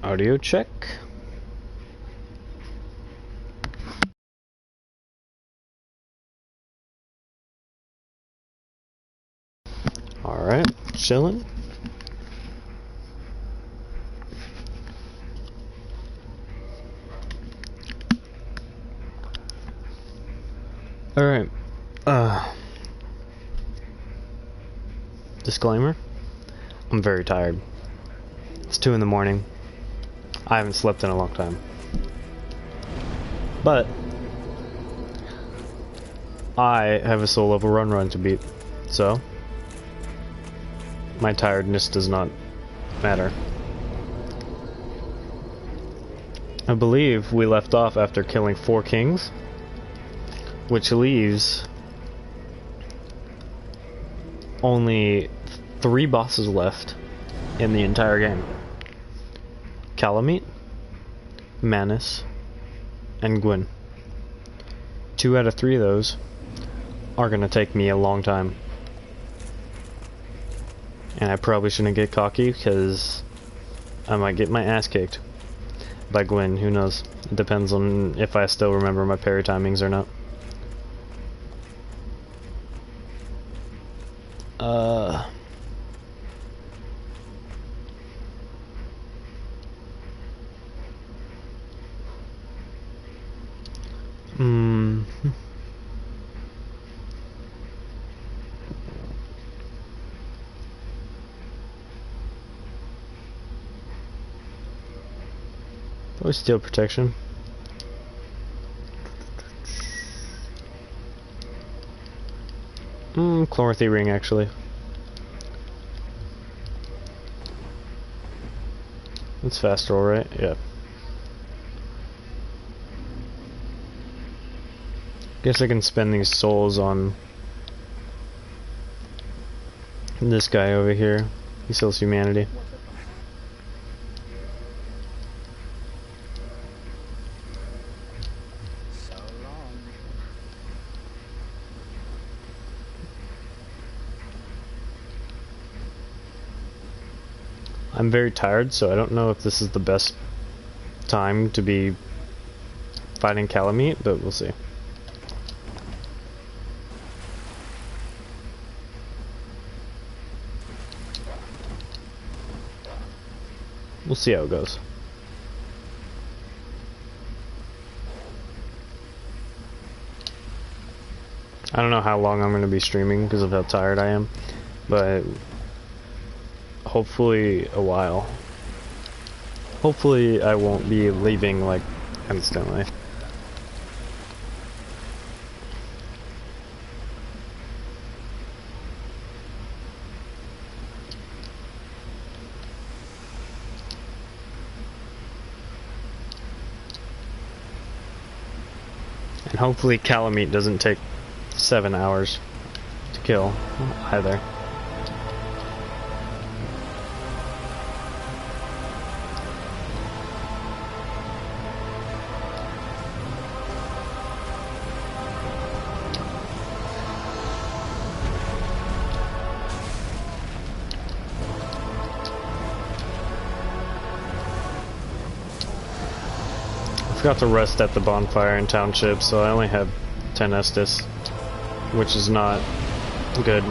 Audio check. Alright, chilling. Alright, disclaimer, I'm very tired. It's 2 in the morning. I haven't slept in a long time. But I have a soul level run to beat, so my tiredness does not matter. I believe we left off after killing 4 kings, which leaves only 3 bosses left in the entire game. Calamite, Manus, and Gwyn. 2 out of 3 of those are gonna take me a long time. And I probably shouldn't get cocky because I might get my ass kicked by Gwyn, who knows. It depends on if I still remember my parry timings or not. Probably steel protection. Chlorothy ring actually. It's fast roll, right? Yeah. Guess I can spend these souls on this guy over here. He sells humanity. I'm very tired, so I don't know if this is the best time to be fighting Calamite, but we'll see. We'll see how it goes. I don't know how long I'm going to be streaming because of how tired I am, but hopefully a while. Hopefully I won't be leaving like instantly. And hopefully Calamite doesn't take 7 hours to kill either. I forgot to rest at the bonfire in Township, so I only have 10 Estus, which is not good.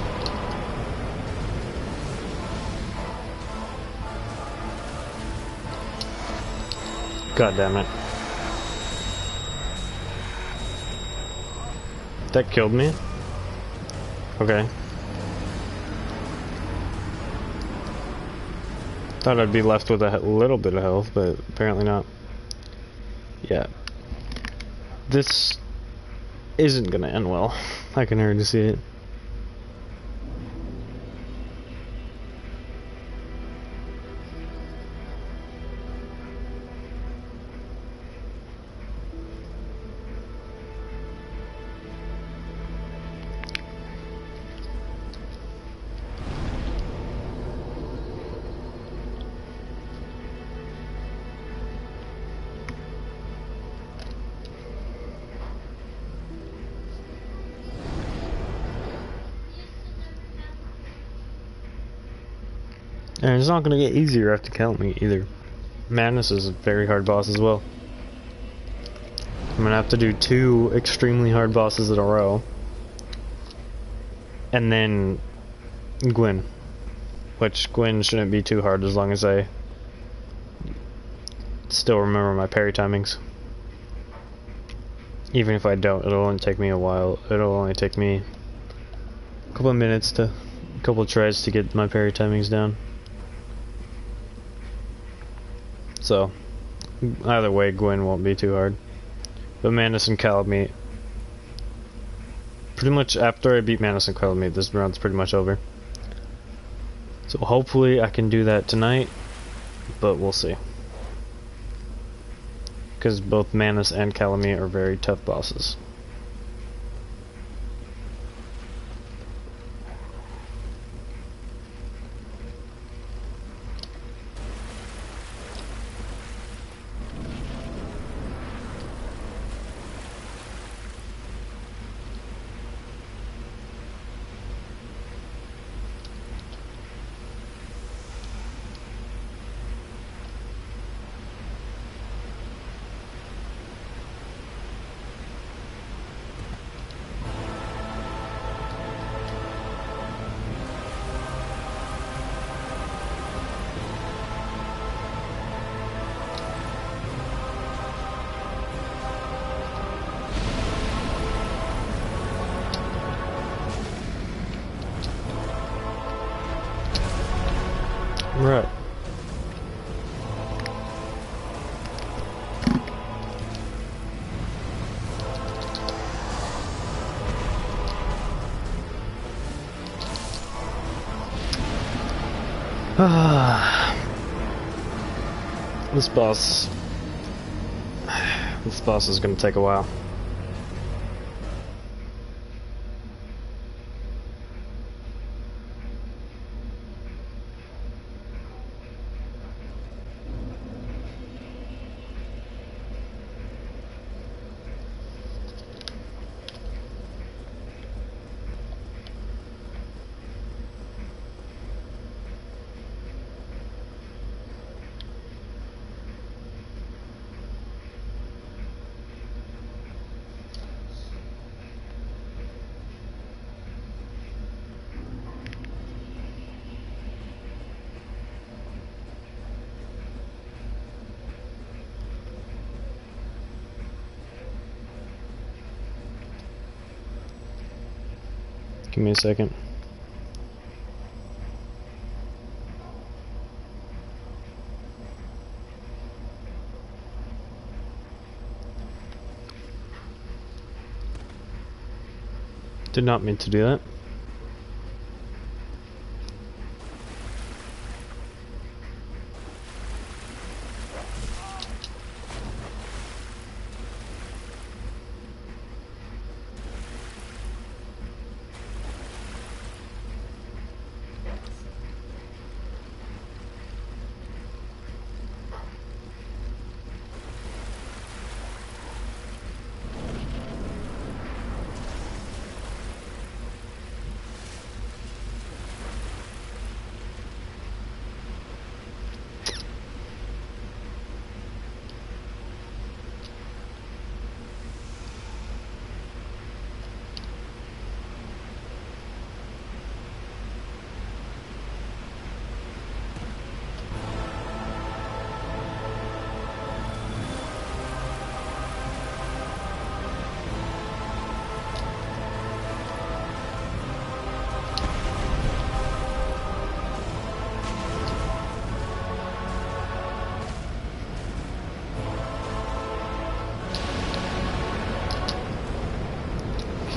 God damn it. That killed me? Okay. Thought I'd be left with a little bit of health, but apparently not. Yeah. This isn't gonna end well. I can already see it. And it's not gonna get easier after Calamite either. Madness is a very hard boss as well. I'm gonna have to do 2 extremely hard bosses in a row. And then Gwyn. Which Gwyn shouldn't be too hard as long as I still remember my parry timings. Even if I don't, it'll only take me a while. It'll only take me a couple of minutes to, a couple of tries to get my parry timings down. So, either way, Gwyn won't be too hard. But Manus and Calamite, pretty much after I beat Manus and Calamite, this round's pretty much over. So hopefully I can do that tonight, but we'll see. Because both Manus and Calamite are very tough bosses. Right. This boss is gonna take a while. Give me a second. Did not mean to do that.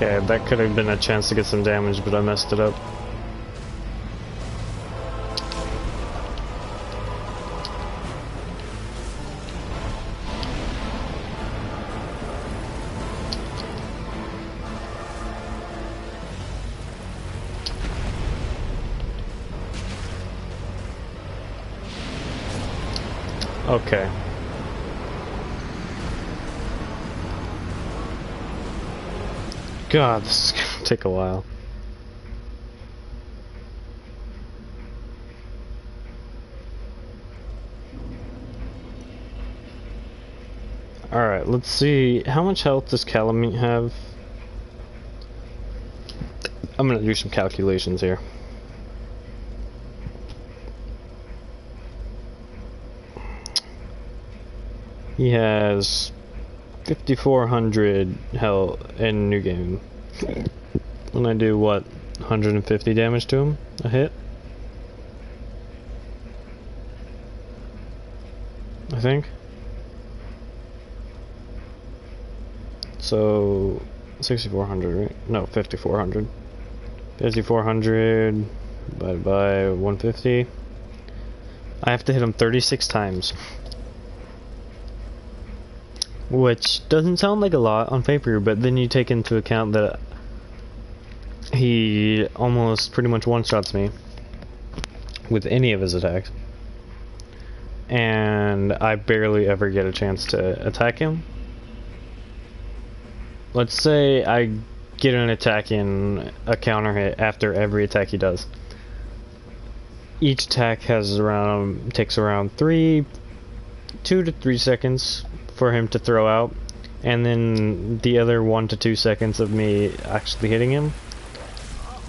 Okay, that could have been a chance to get some damage, but I messed it up. Okay. God, this is gonna take a while. Alright, let's see. How much health does Calamite have? I'm gonna do some calculations here. He has 5,400 health in new game. And I do what? 150 damage to him? A hit? I think. So 6,400, right? No, 5,400. 5,400 divided by 150. I have to hit him 36 times. Which doesn't sound like a lot on paper, but then you take into account that he almost pretty much one-shots me with any of his attacks. And I barely ever get a chance to attack him. Let's say I get an attack in a counter hit after every attack he does. Each attack takes around 2 to 3 seconds for him to throw out, and then the other 1 to 2 seconds of me actually hitting him.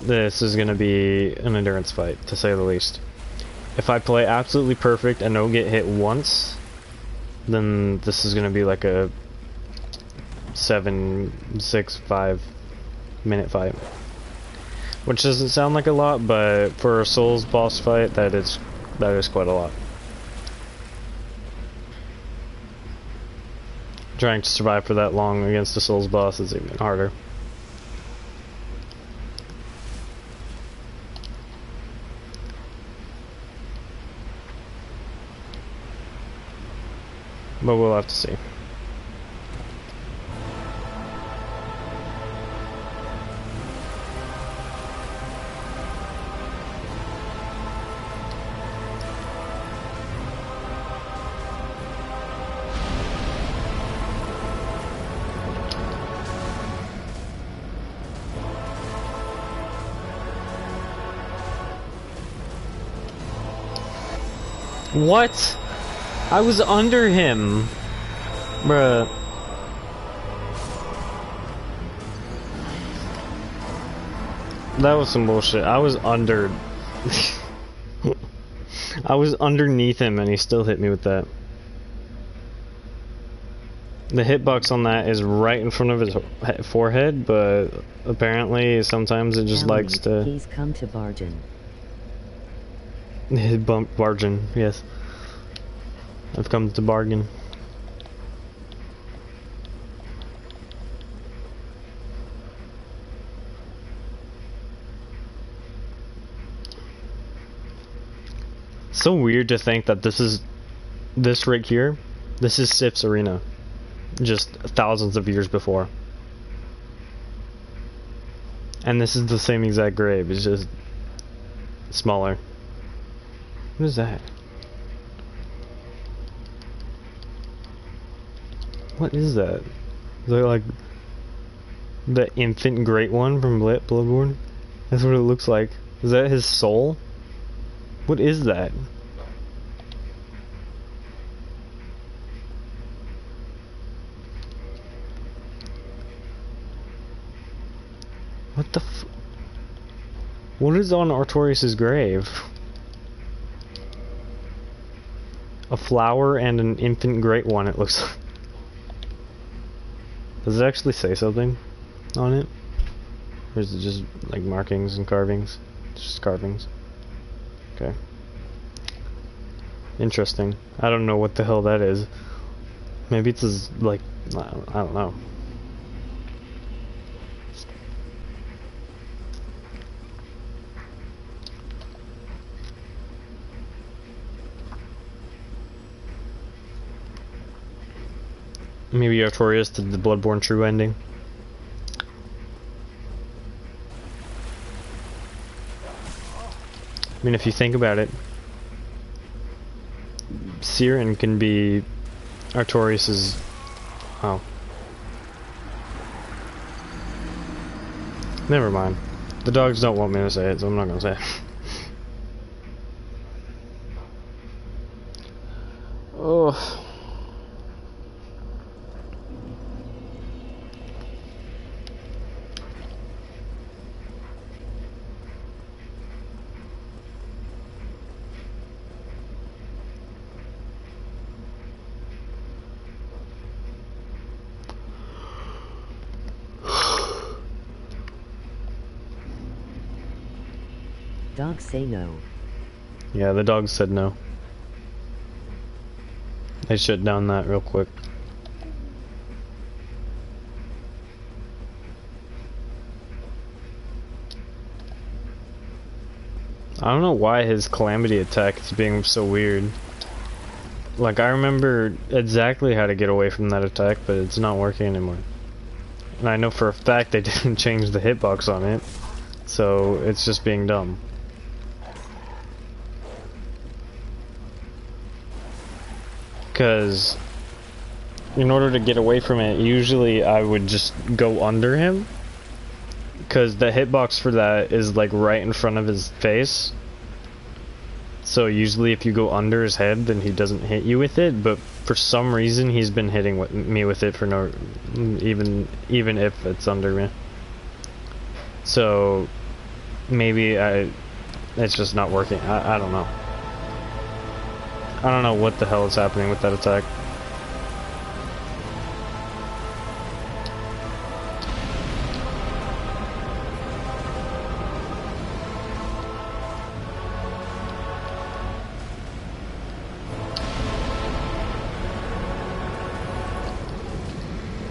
This is gonna be an endurance fight, to say the least. If I play absolutely perfect and don't get hit once, then this is gonna be like a 5 minute fight. Which doesn't sound like a lot, but for a Souls boss fight, that is quite a lot. Trying to survive for that long against a Souls boss is even harder. But we'll have to see. What? I was under him. Bruh. That was some bullshit. I was under... I was underneath him and he still hit me with that. The hitbox on that is right in front of his forehead, but apparently sometimes it just likes to... He's come to bargain. Bargain, yes. I've come to bargain. So weird to think that this right here, this is Sif's arena. Just thousands of years before. And this is the same exact grave, it's just smaller. What is that? What is that? Is that like the infant great one from Bloodborne? That's what it looks like. Is that his soul? What is that? What the f- What is on Artorias' grave? A flower and an infant great one, it looks like. Does it actually say something on it? Or is it just like markings and carvings? Just carvings. Okay. Interesting. I don't know what the hell that is. Maybe it's his, like, I don't know. Maybe Artorias did the Bloodborne true ending. I mean, if you think about it, Siren can be Artorias's... Oh. Never mind. The dogs don't want me to say it, so I'm not gonna say it. Oh. Dogs say no. Yeah, the dogs said no. They shut down that real quick. I don't know why his calamity attack is being so weird. Like, I remember exactly how to get away from that attack, but it's not working anymore. And I know for a fact they didn't change the hitbox on it, so it's just being dumb. Because in order to get away from it, usually I would just go under him. Because the hitbox for that is like right in front of his face. So usually if you go under his head, then he doesn't hit you with it. But for some reason, he's been hitting me with it for no... even if it's under me. So maybe it's just not working. I don't know. I don't know what the hell is happening with that attack.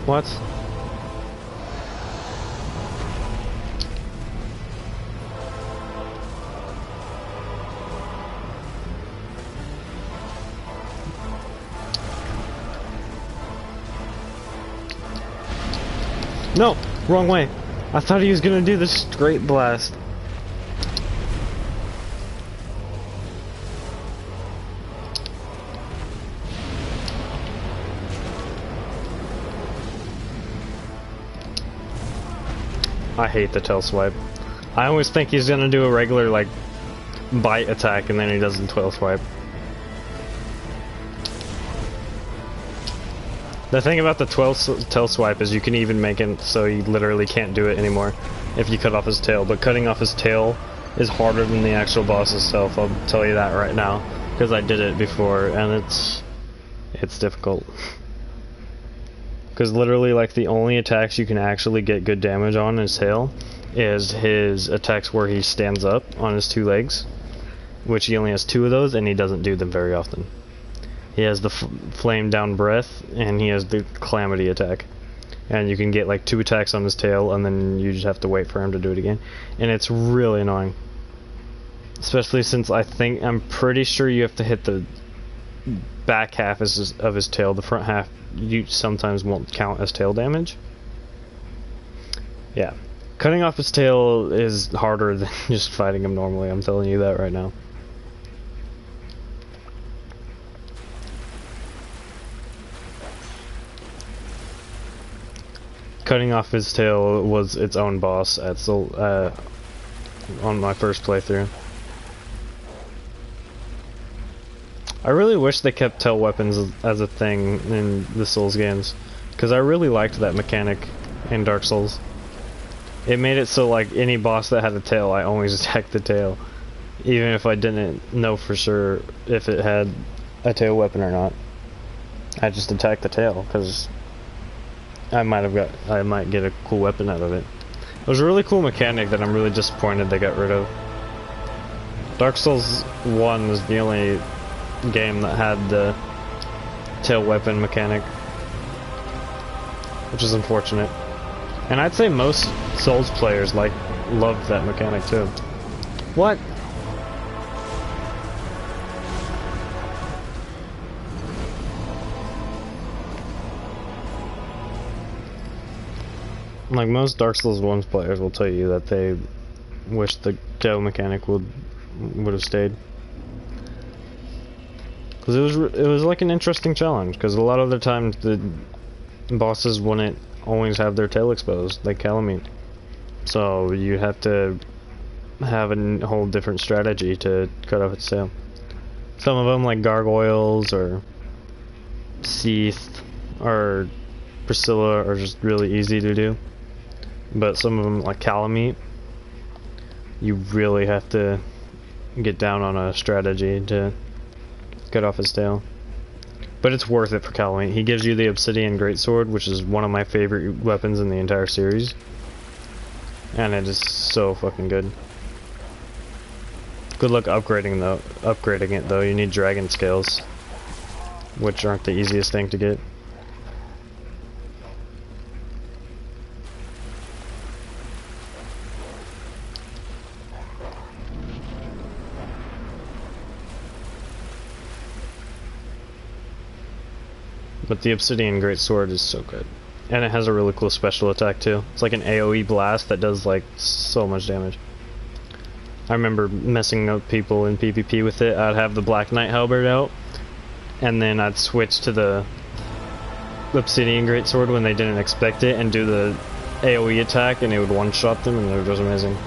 What? No! Wrong way! I thought he was gonna do the straight blast. I hate the tail swipe. I always think he's gonna do a regular, like, bite attack and then he does the tail swipe. The thing about the tail swipe is you can even make it so you literally can't do it anymore if you cut off his tail. But cutting off his tail is harder than the actual boss itself, I'll tell you that right now. Because I did it before and it's difficult. Because literally, like, the only attacks you can actually get good damage on his tail is his attacks where he stands up on his two legs, which he only has 2 of those and he doesn't do them very often. He has the flame down breath and he has the calamity attack. And you can get like 2 attacks on his tail and then you just have to wait for him to do it again. And it's really annoying. Especially since I'm pretty sure you have to hit the back half of his tail. The front half you sometimes won't count as tail damage. Yeah. Cutting off his tail is harder than just fighting him normally, I'm telling you that right now. Cutting off his tail was its own boss at on my first playthrough. I really wish they kept tail weapons as a thing in the Souls games, because I really liked that mechanic in Dark Souls. It made it so like any boss that had a tail, I always attacked the tail, even if I didn't know for sure if it had a tail weapon or not. I just attacked the tail because I might get a cool weapon out of it. It was a really cool mechanic that I'm really disappointed they got rid of. Dark Souls 1 was the only game that had the tail weapon mechanic, which is unfortunate. And I'd say most Souls players loved that mechanic too. What? Like, most Dark Souls 1 players will tell you that they wish the tail mechanic would have stayed. Because it was like an interesting challenge, because a lot of the times the bosses wouldn't always have their tail exposed, like Calamite. So you have to have a whole different strategy to cut off its tail. Some of them, like Gargoyles or Seath or Priscilla, are just really easy to do. But some of them, like Calamite, you really have to get down on a strategy to cut off his tail. But it's worth it for Calamite. He gives you the Obsidian Greatsword, which is one of my favorite weapons in the entire series. And it is so fucking good. Good luck upgrading it though. You need dragon scales, which aren't the easiest thing to get. But the obsidian greatsword is so good. And it has a really cool special attack too. It's like an AoE blast that does like so much damage. I remember messing up people in PvP with it. I'd have the Black Knight halberd out, and then I'd switch to the obsidian greatsword when they didn't expect it and do the AoE attack, and it would one-shot them, and it was amazing.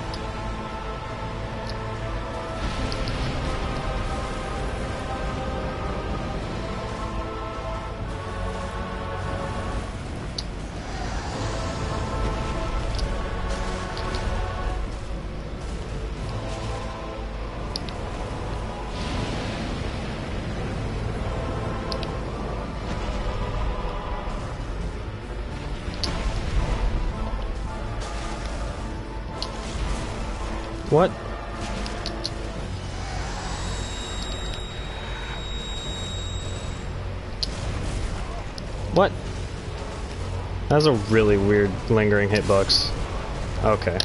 What? What? That's a really weird lingering hitbox. Okay.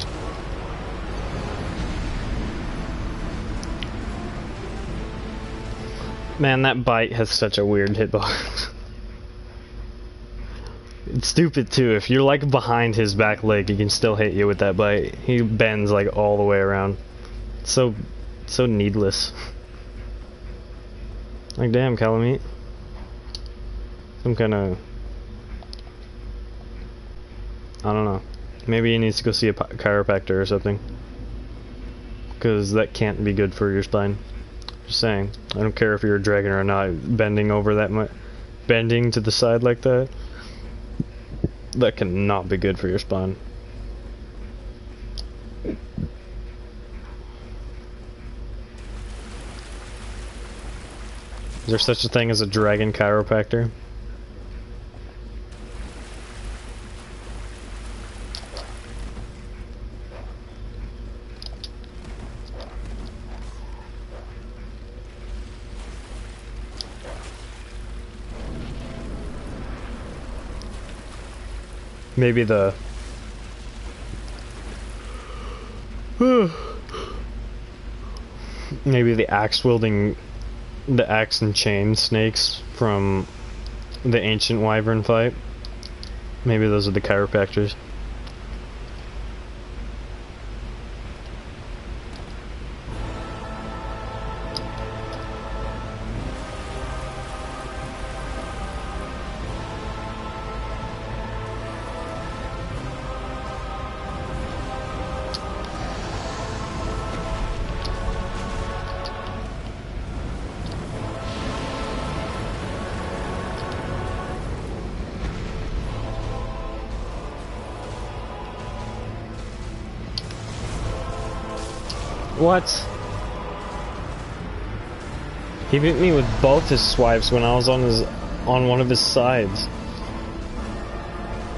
Man, that bite has such a weird hitbox. It's stupid too. If you're like behind his back leg, he can still hit you with that bite. He bends like all the way around. So needless. Like damn, Calamite. Some kind of, I don't know. Maybe he needs to go see a chiropractor or something. Because that can't be good for your spine. Just saying. I don't care if you're a dragon or not. Bending over that much, bending to the side like that. That cannot be good for your spine. Is there such a thing as a dragon chiropractor? Maybe the maybe the axe and chain snakes from the ancient wyvern fight. Maybe those are the chiropractors. What? He beat me with both his swipes when I was on one of his sides.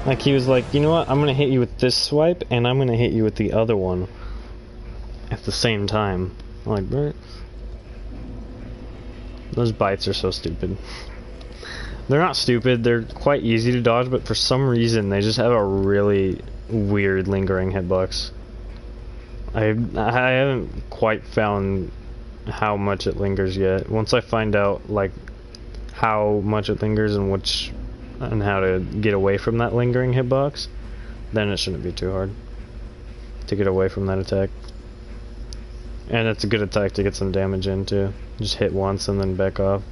Like he was like, you know what? I'm gonna hit you with this swipe, and I'm gonna hit you with the other one at the same time. I'm like, bro, those bites are so stupid. They're not stupid. They're quite easy to dodge, but for some reason they just have a really weird lingering hitbox. I haven't quite found how much it lingers yet. Once I find out like how much it lingers and how to get away from that lingering hitbox, then it shouldn't be too hard to get away from that attack. And it's a good attack to get some damage in too. Just hit once and then back off.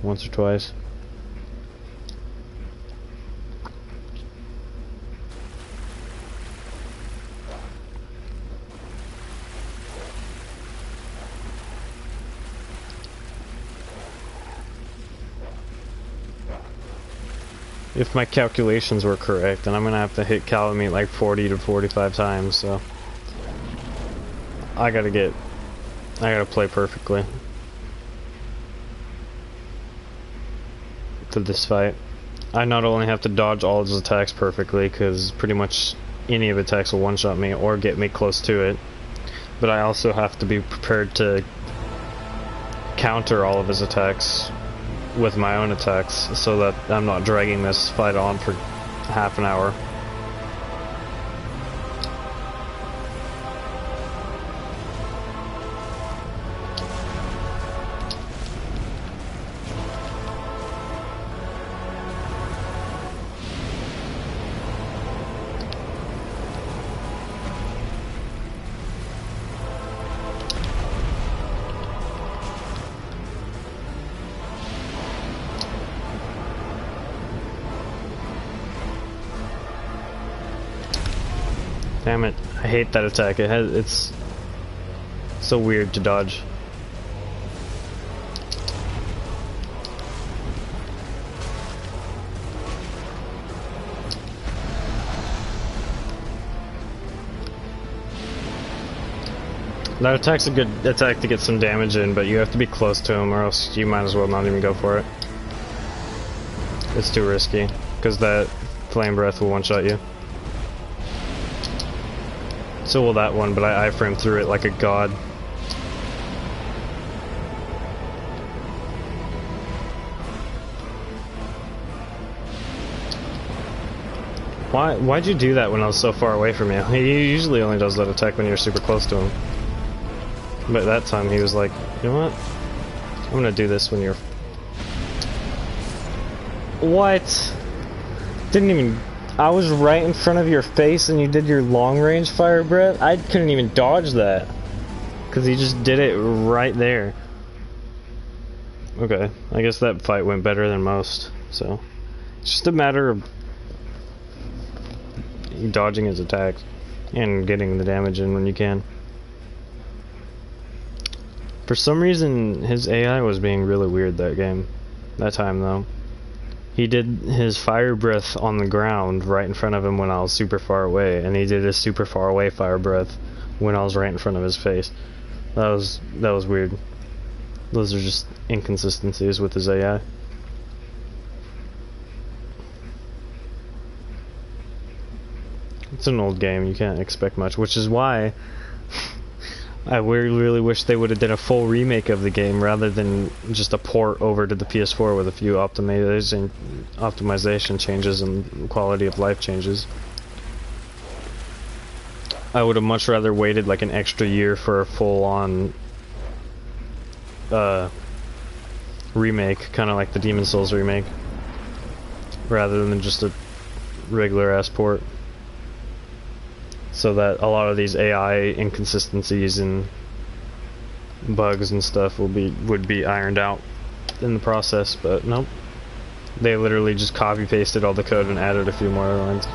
Once or twice. If my calculations were correct, then I'm gonna have to hit Calamite like 40 to 45 times, so I gotta play perfectly to this fight. I not only have to dodge all his attacks perfectly, because pretty much any of attacks will one-shot me or get me close to it. but I also have to be prepared to counter all of his attacks with my own attacks so that I'm not dragging this fight on for half an hour. Damn it, I hate that attack. It's so weird to dodge. That attack's a good attack to get some damage in, but you have to be close to him or else you might as well not even go for it. It's too risky, because that flame breath will one-shot you. So will that one, but I iframe through it like a god. Why'd you do that when I was so far away from you? He usually only does that attack when you're super close to him. But that time he was like, you know what? I'm gonna do this when you're... What? Didn't even... I was right in front of your face and you did your long range fire breath? I couldn't even dodge that. Because he just did it right there. Okay, I guess that fight went better than most. So, it's just a matter of dodging his attacks and getting the damage in when you can. For some reason, his AI was being really weird that time though. He did his fire breath on the ground right in front of him when I was super far away, and he did his super far away fire breath when I was right in front of his face. That was weird. Those are just inconsistencies with his AI. It's an old game, you can't expect much, which is why I really wish they would have done a full remake of the game rather than just a port over to the PS4 with a few optimization changes and quality of life changes. I would have much rather waited like an extra year for a full-on remake, kind of like the Demon Souls remake, rather than just a regular-ass port. So that a lot of these AI inconsistencies and bugs and stuff would be ironed out in the process, but nope. They literally just copy pasted all the code and added a few more lines.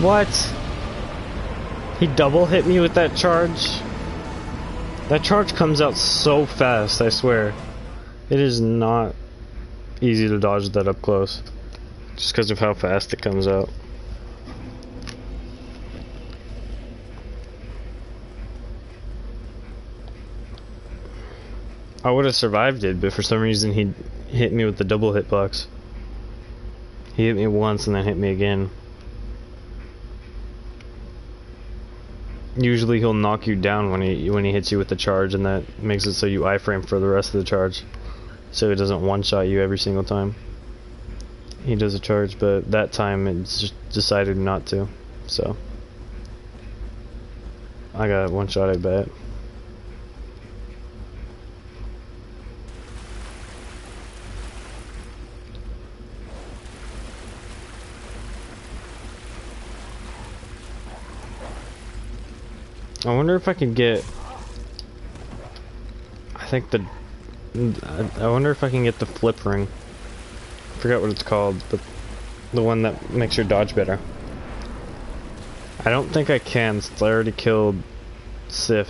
What? He double hit me with that charge? That charge comes out so fast, I swear. It is not easy to dodge that up close, just because of how fast it comes out. I would have survived it, but for some reason he hit me with the double hitbox. He hit me once and then hit me again. Usually he'll knock you down when he hits you with the charge, and that makes it so you iframe for the rest of the charge. so it doesn't one-shot you every single time he does a charge, but that time it's just decided not to, so I got one shot at bat. I wonder if I can get, I wonder if I can get the flip ring. I forgot what it's called, but the one that makes your dodge better. I don't think I can, since I already killed Sif.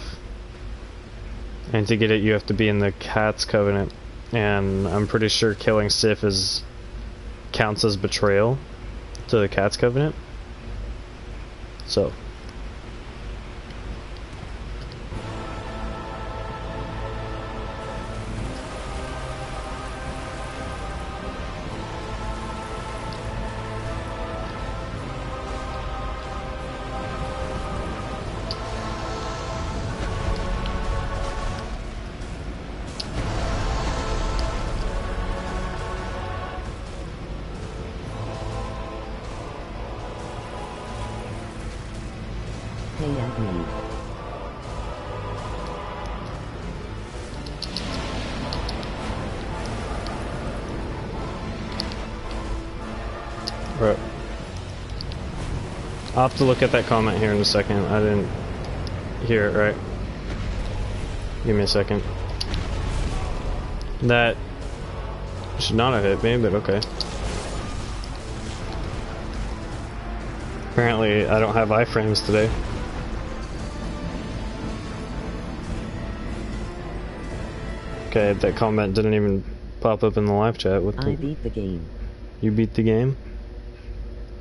And to get it, you have to be in the Cat's Covenant. And I'm pretty sure killing Sif counts as betrayal to the Cat's Covenant. So. Right. I'll have to look at that comment here in a second. I didn't hear it right. Give me a second. That should not have hit me, but okay. Apparently, I don't have iframes today. Okay, that comment didn't even pop up in the live chat. What I beat the game. You beat the game?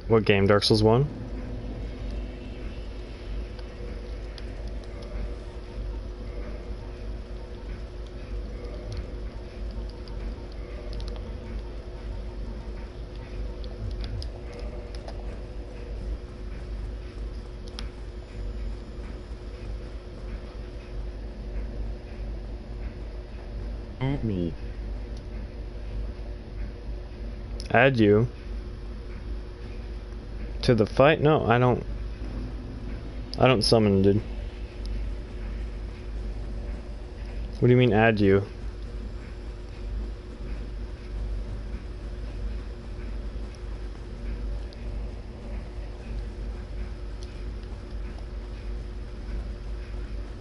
What game? Dark Souls 1? Add me. Add you? To the fight? No, I don't summon, dude. What do you mean add you?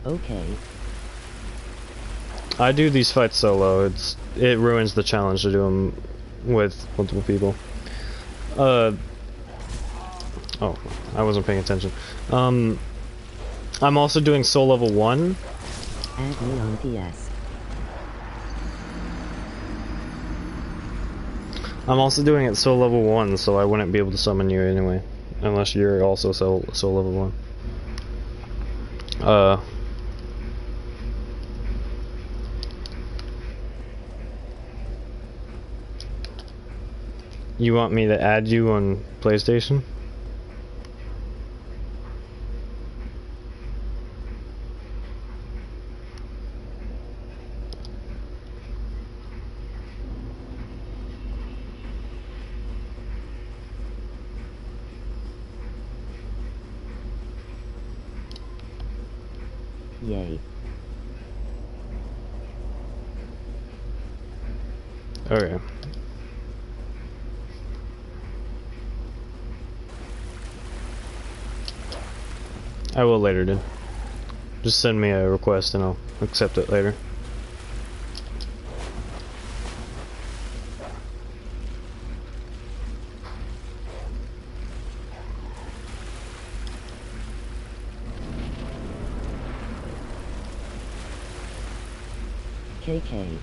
Okay. I do these fights solo. It ruins the challenge to do them with multiple people. Oh, I wasn't paying attention. I'm also doing Soul Level 1. Add me on PS. I'm also doing it Soul Level 1, so I wouldn't be able to summon you anyway. Unless you're also Soul Level 1. You want me to add you on PlayStation? Yay. Okay. I will later, dude. Just send me a request and I'll accept it later. KK.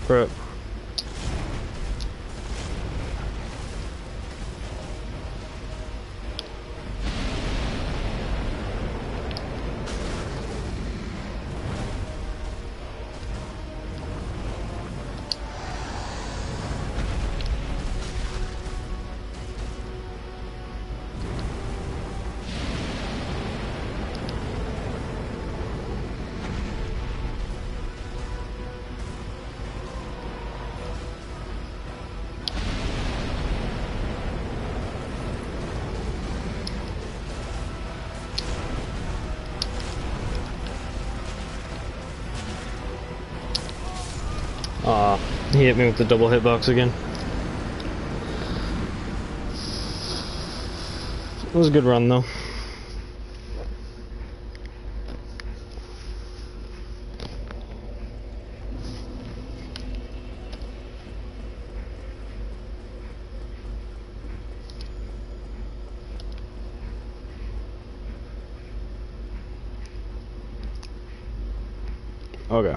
Bro. Aw, he hit me with the double hitbox again. It was a good run though. Okay.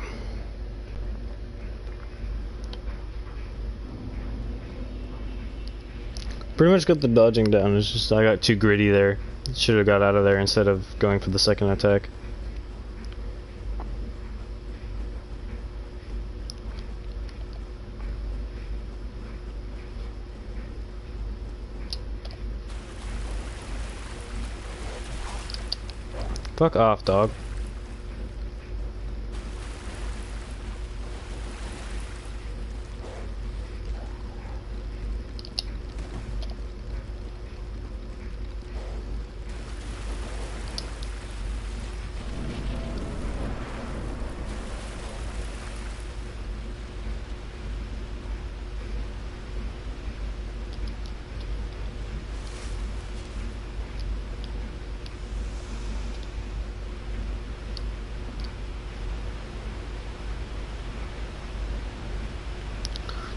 Pretty much got the dodging down. It's just I got too gritty there. Should have got out of there instead of going for the second attack. Fuck off, dog.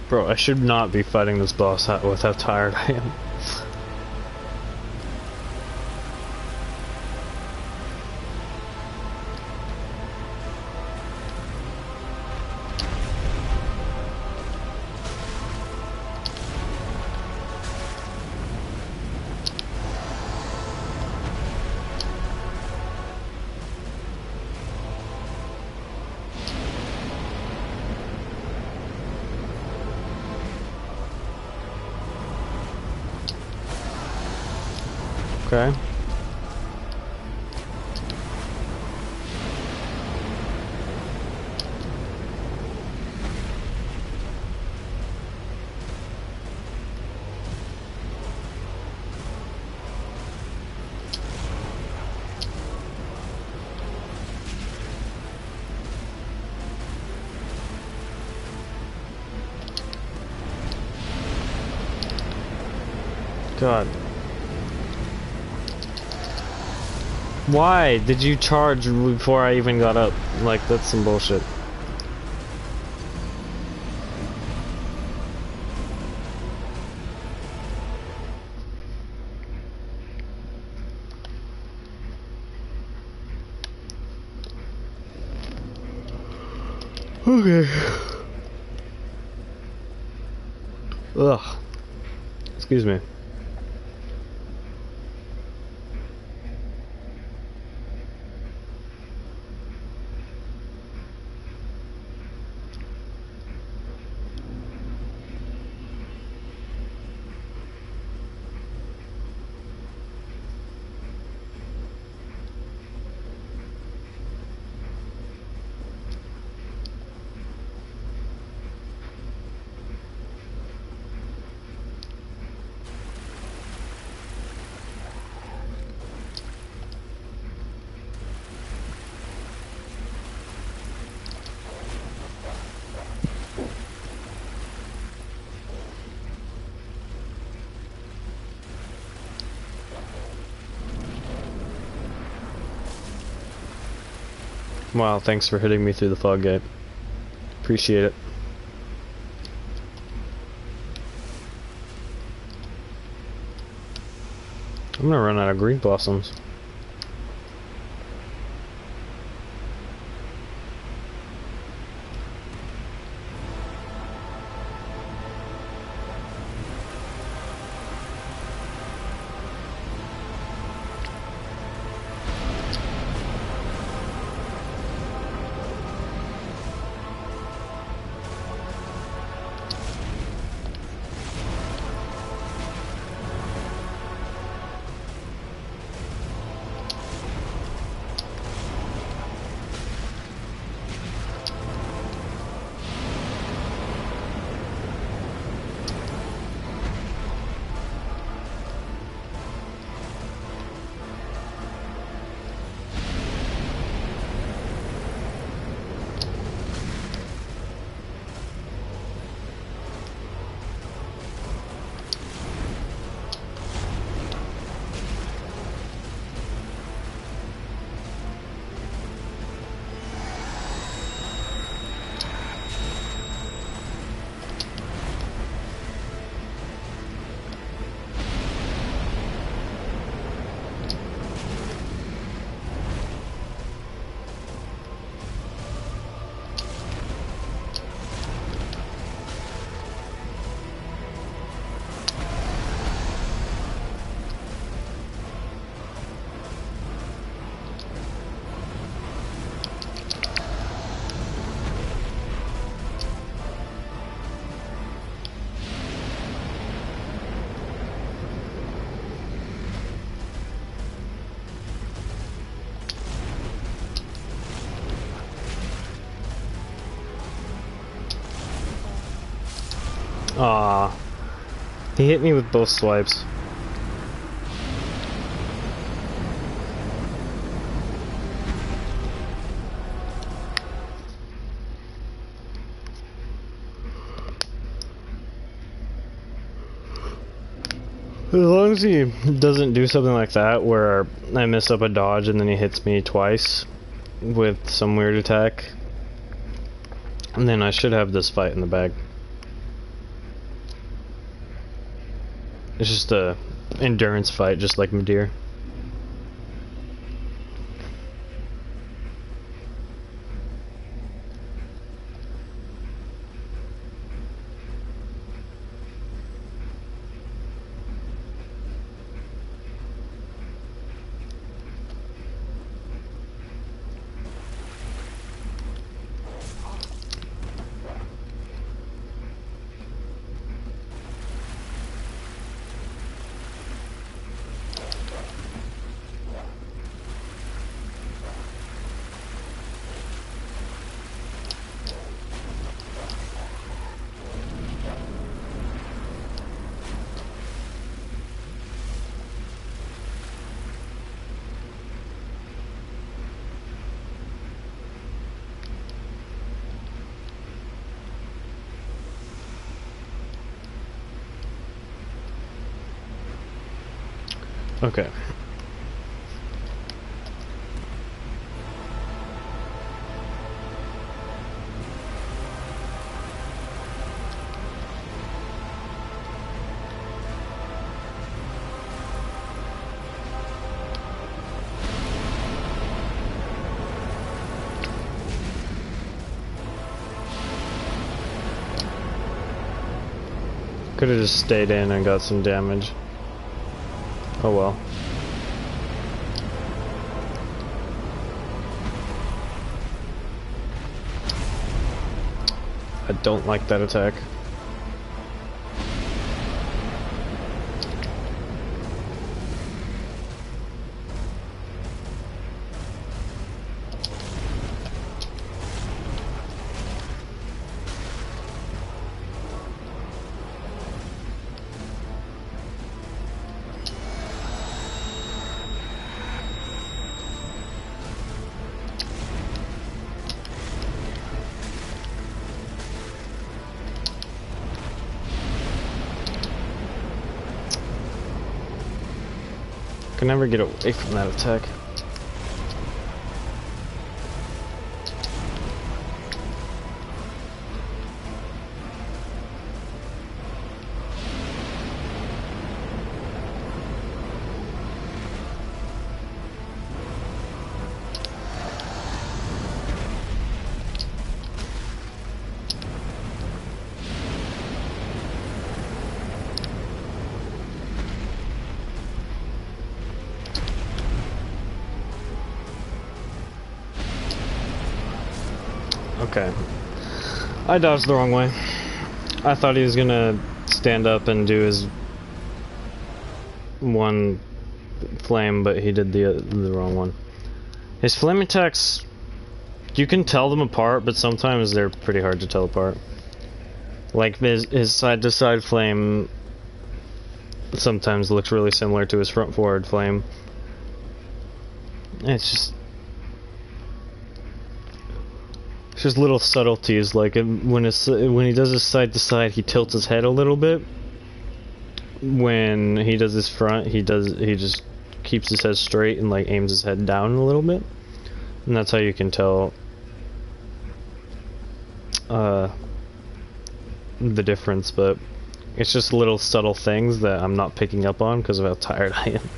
Bro, I should not be fighting this boss with how tired I am. Okay. God. Why did you charge before I even got up? Like, that's some bullshit. Okay. Ugh. Excuse me. Wow, thanks for hitting me through the fog gate. Appreciate it. I'm gonna run out of green blossoms. Ah, he hit me with both swipes. As long as he doesn't do something like that where I mess up a dodge and then he hits me twice with some weird attack, and then I should have this fight in the bag. It's just a endurance fight, just like Madeir. Okay. Could have just stayed in and got some damage. Oh well. I don't like that attack. Can never get away from that attack. Okay. I dodged the wrong way. I thought he was gonna stand up and do his one flame, but he did the wrong one. His flame attacks, you can tell them apart, but sometimes they're pretty hard to tell apart. Like his side-to-side flame sometimes looks really similar to his front-forward flame. It's just little subtleties, like when he does his side to side, he tilts his head a little bit. When he does his front, he just keeps his head straight and like aims his head down a little bit, and that's how you can tell the difference. But it's just little subtle things that I'm not picking up on because of how tired I am.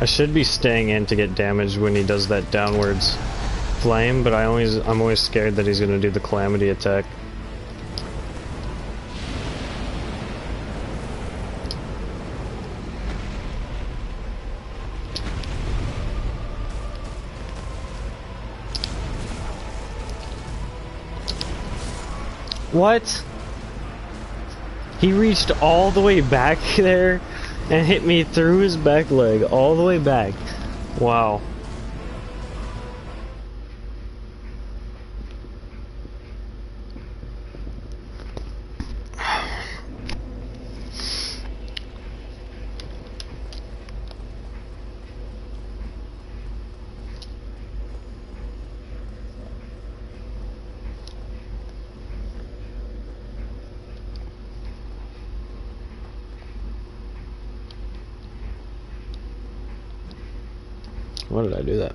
I should be staying in to get damaged when he does that downwards flame, but I'm always scared that he's gonna do the calamity attack. What? He reached all the way back there and hit me through his back leg, all the way back. Wow. Why did I do that?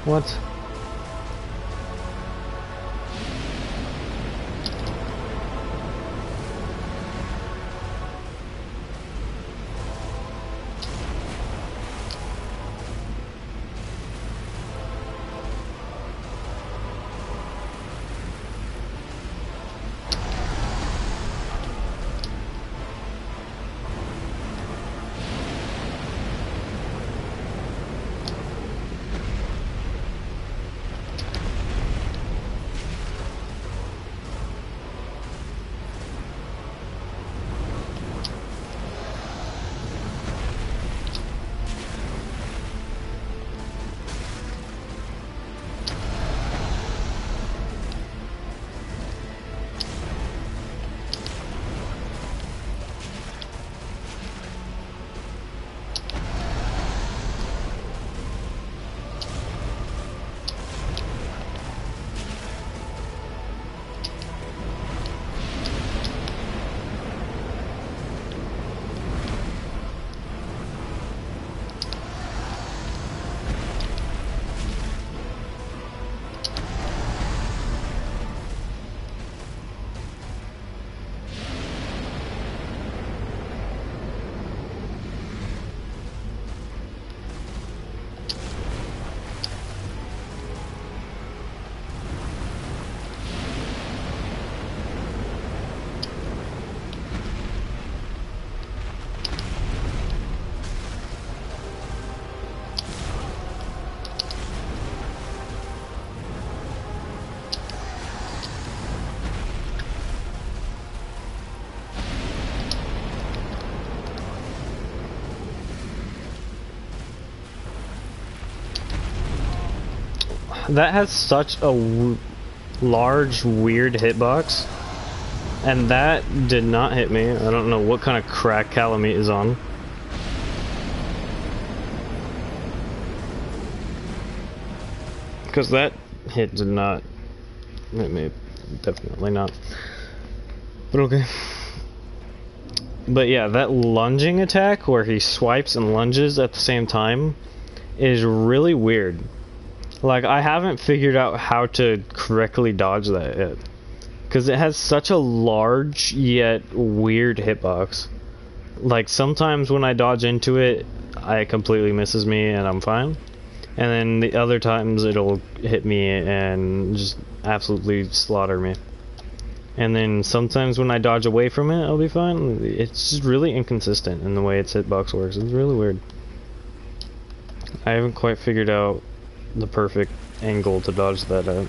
What? That has such a large, weird hitbox, and that did not hit me. I don't know what kind of crack Calamite is on. Because that hit did not hit me. Definitely not. But okay. But yeah, that lunging attack where he swipes and lunges at the same time is really weird. Like, I haven't figured out how to correctly dodge that hit. Because it has such a large, yet weird hitbox. Like, sometimes when I dodge into it, it completely misses me and I'm fine. And then the other times it'll hit me and just absolutely slaughter me. And then sometimes when I dodge away from it, I'll be fine. It's just really inconsistent in the way its hitbox works. It's really weird. I haven't quite figured out the perfect angle to dodge that at.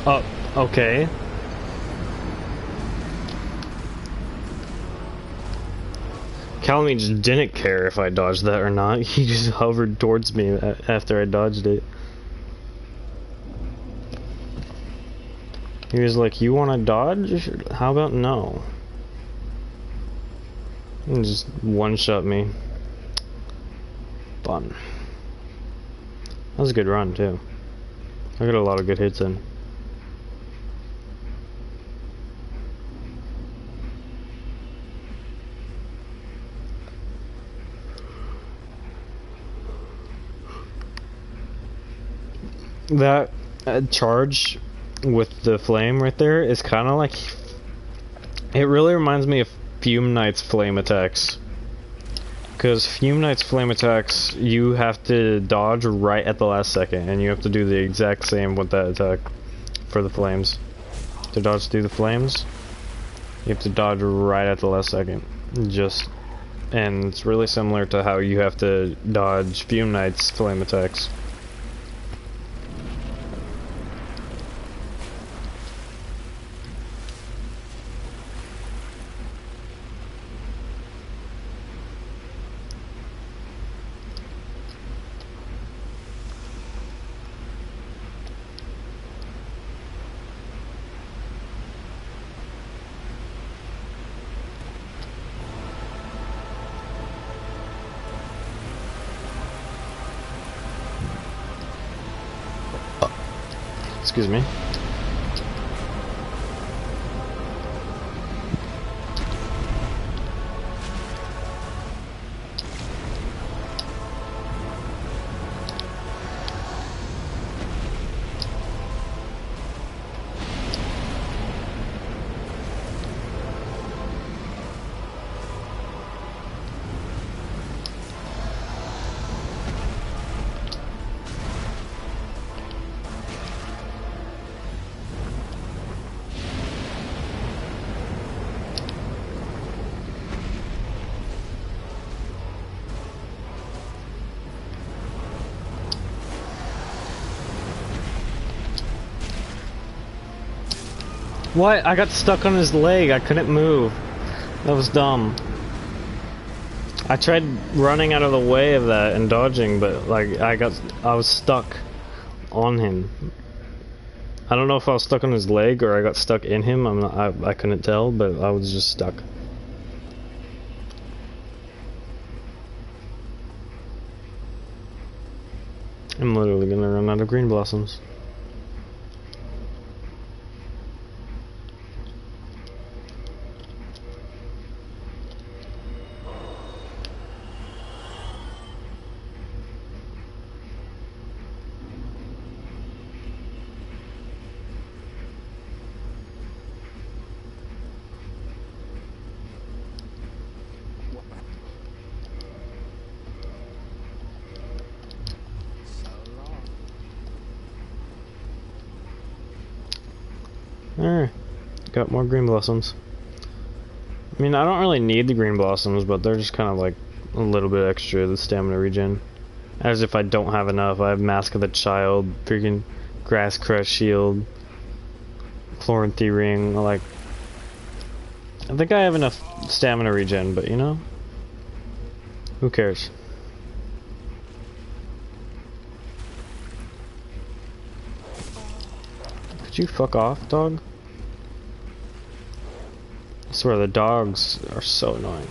Oh, okay. Calamine just didn't care if I dodged that or not. He just hovered towards me after I dodged it. He was like, "You want to dodge? How about no?" And just one-shot me. Fun. That was a good run, too. I got a lot of good hits in. That charge with the flame right there is kind of like... It really reminds me of Fume Knight's flame attacks. Because Fume Knight's flame attacks, you have to dodge right at the last second, and you have to do the exact same with that attack for the flames. To dodge through the flames, you have to dodge right at the last second. And it's really similar to how you have to dodge Fume Knight's flame attacks. Excuse me. What? I got stuck on his leg. I couldn't move. That was dumb. I tried running out of the way of that and dodging, but like I was stuck on him. I don't know if I was stuck on his leg or I got stuck in him. I couldn't tell, but I was just stuck. I'm literally gonna run out of green blossoms. Alright, got more green blossoms. I mean, I don't really need the green blossoms, but they're just kind of like a little bit extra, the stamina regen. As if I don't have enough. I have Mask of the Child, freaking Grass Crest Shield, Chloranthy Ring, like... I think I have enough stamina regen, but you know? Who cares? Could you fuck off, dog? I swear the dogs are so annoying.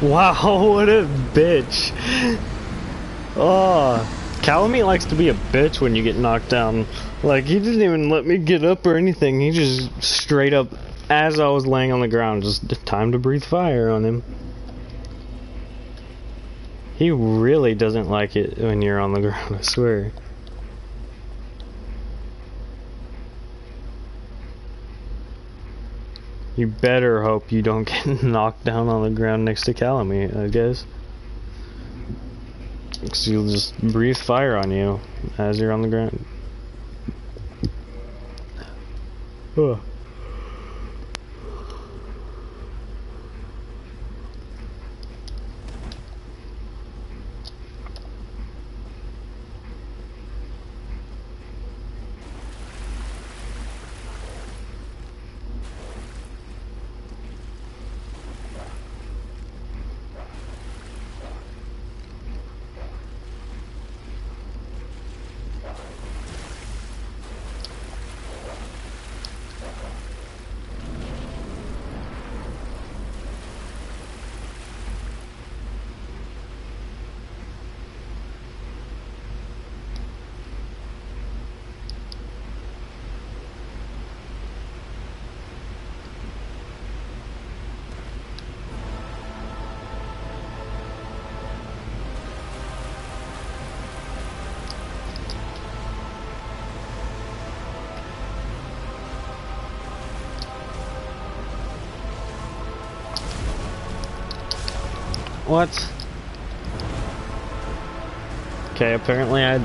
Wow, what a bitch. Oh, Calamite likes to be a bitch when you get knocked down. Like, he didn't even let me get up or anything. He just straight up, as I was laying on the ground, just time to breathe fire on him. He really doesn't like it when you're on the ground, I swear. You better hope you don't get knocked down on the ground next to Calamite, I guess. Because he'll just breathe fire on you as you're on the ground. Ugh. What? Okay, apparently I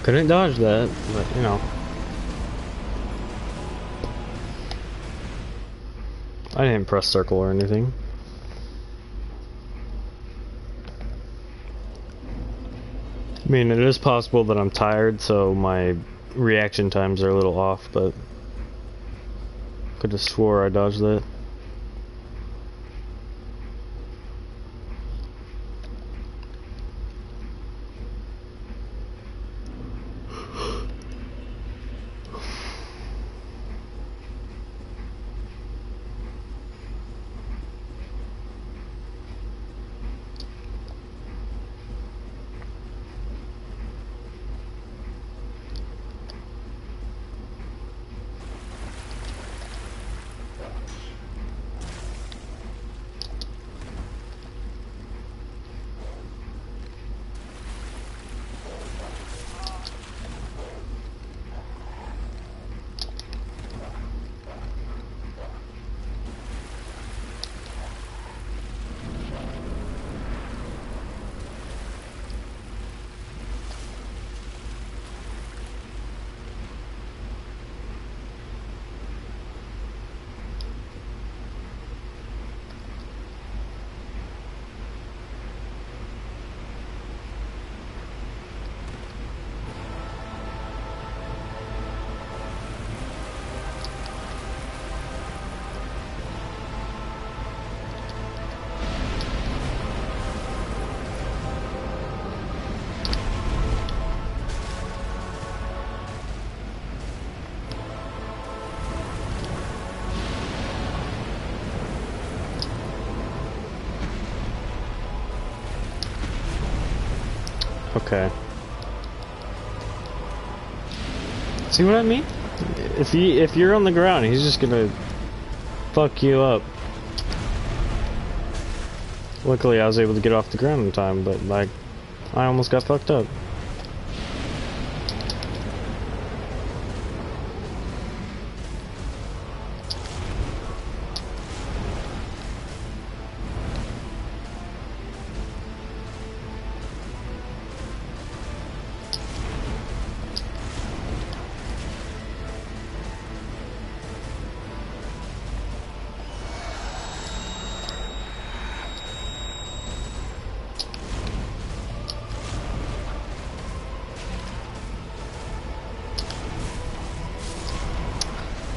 couldn't dodge that, but you know. I didn't press circle or anything. I mean, it is possible that I'm tired, so my reaction times are a little off, but could have swore I dodged that. Okay. See what I mean? If you're on the ground, he's just gonna fuck you up. Luckily, I was able to get off the ground in time, but like, I almost got fucked up.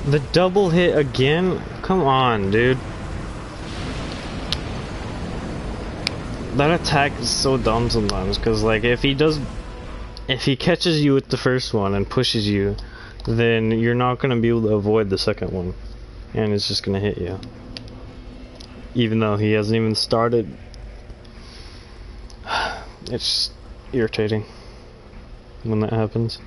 The double hit again? Come on, dude. That attack is so dumb sometimes, because like if he catches you with the first one and pushes you, then you're not going to be able to avoid the second one. And it's just going to hit you. Even though he hasn't even started. It's irritating when that happens.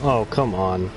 Oh, come on.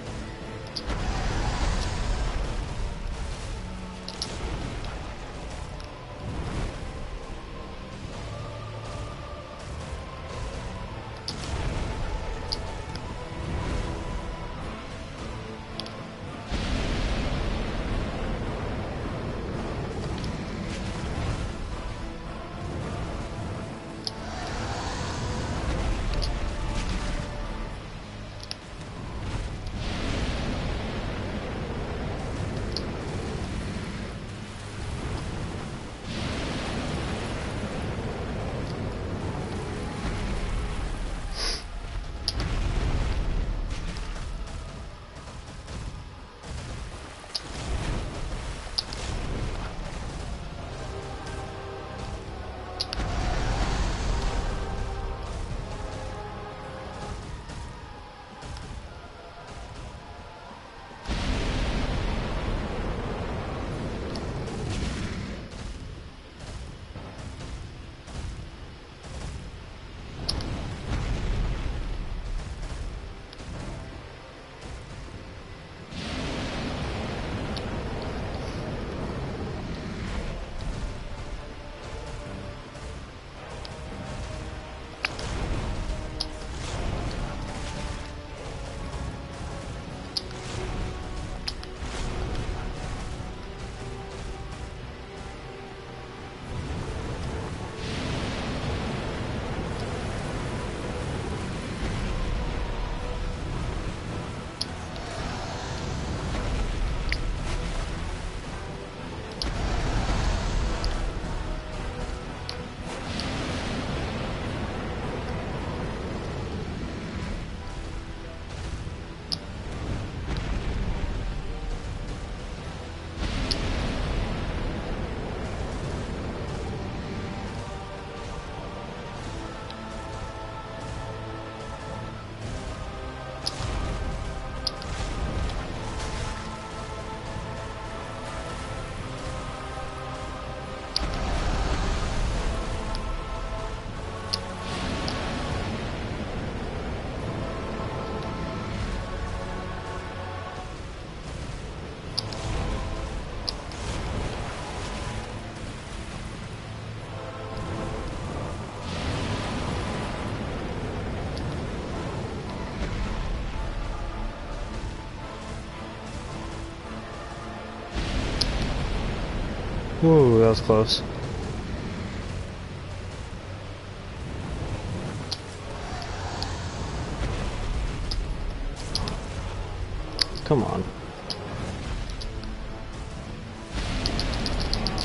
Ooh, that was close. Come on.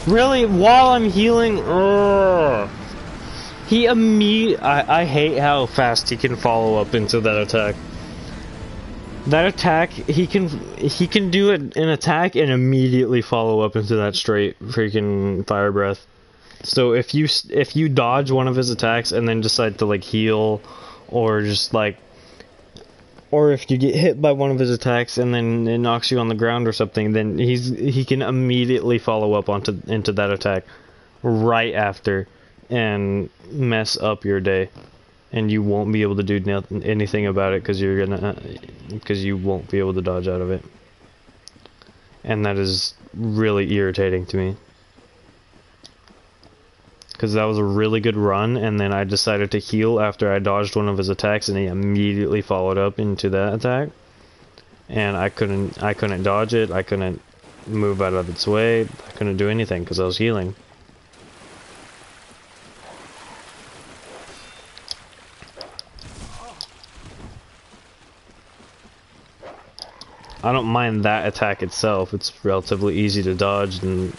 Really? While I'm healing? Ugh. I hate how fast he can follow up into that attack. That attack, he can do an attack and immediately follow up into that straight freaking fire breath. So if you dodge one of his attacks and then decide to like heal, or just like, or if you get hit by one of his attacks and then it knocks you on the ground or something, then he can immediately follow up into that attack right after and mess up your day, and you won't be able to do anything about it because you won't be able to dodge out of it, and that is really irritating to me. Because that was a really good run, and then I decided to heal after I dodged one of his attacks, and he immediately followed up into that attack. And I couldn't dodge it, I couldn't move out of its way, I couldn't do anything because I was healing. I don't mind that attack itself, it's relatively easy to dodge and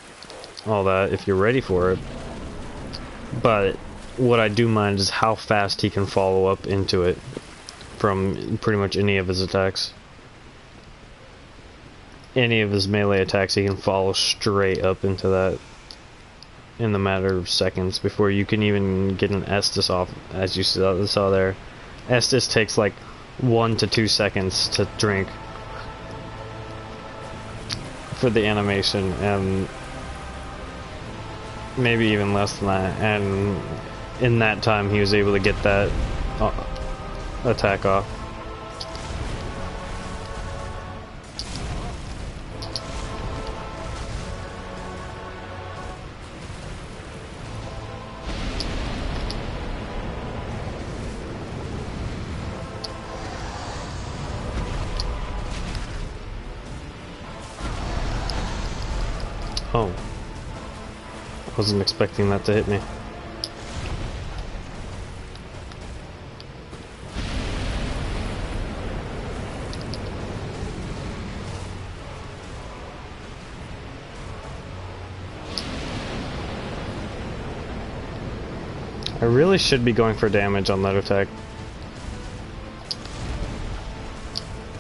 all that if you're ready for it. But what I do mind is how fast he can follow up into it from pretty much any of his attacks. Any of his melee attacks, he can follow straight up into that in the matter of seconds before you can even get an Estus off, as you saw there. Estus takes like 1 to 2 seconds to drink for the animation, and maybe even less than that, and in that time he was able to get that attack off. Oh. Wasn't expecting that to hit me. I really should be going for damage on that attack,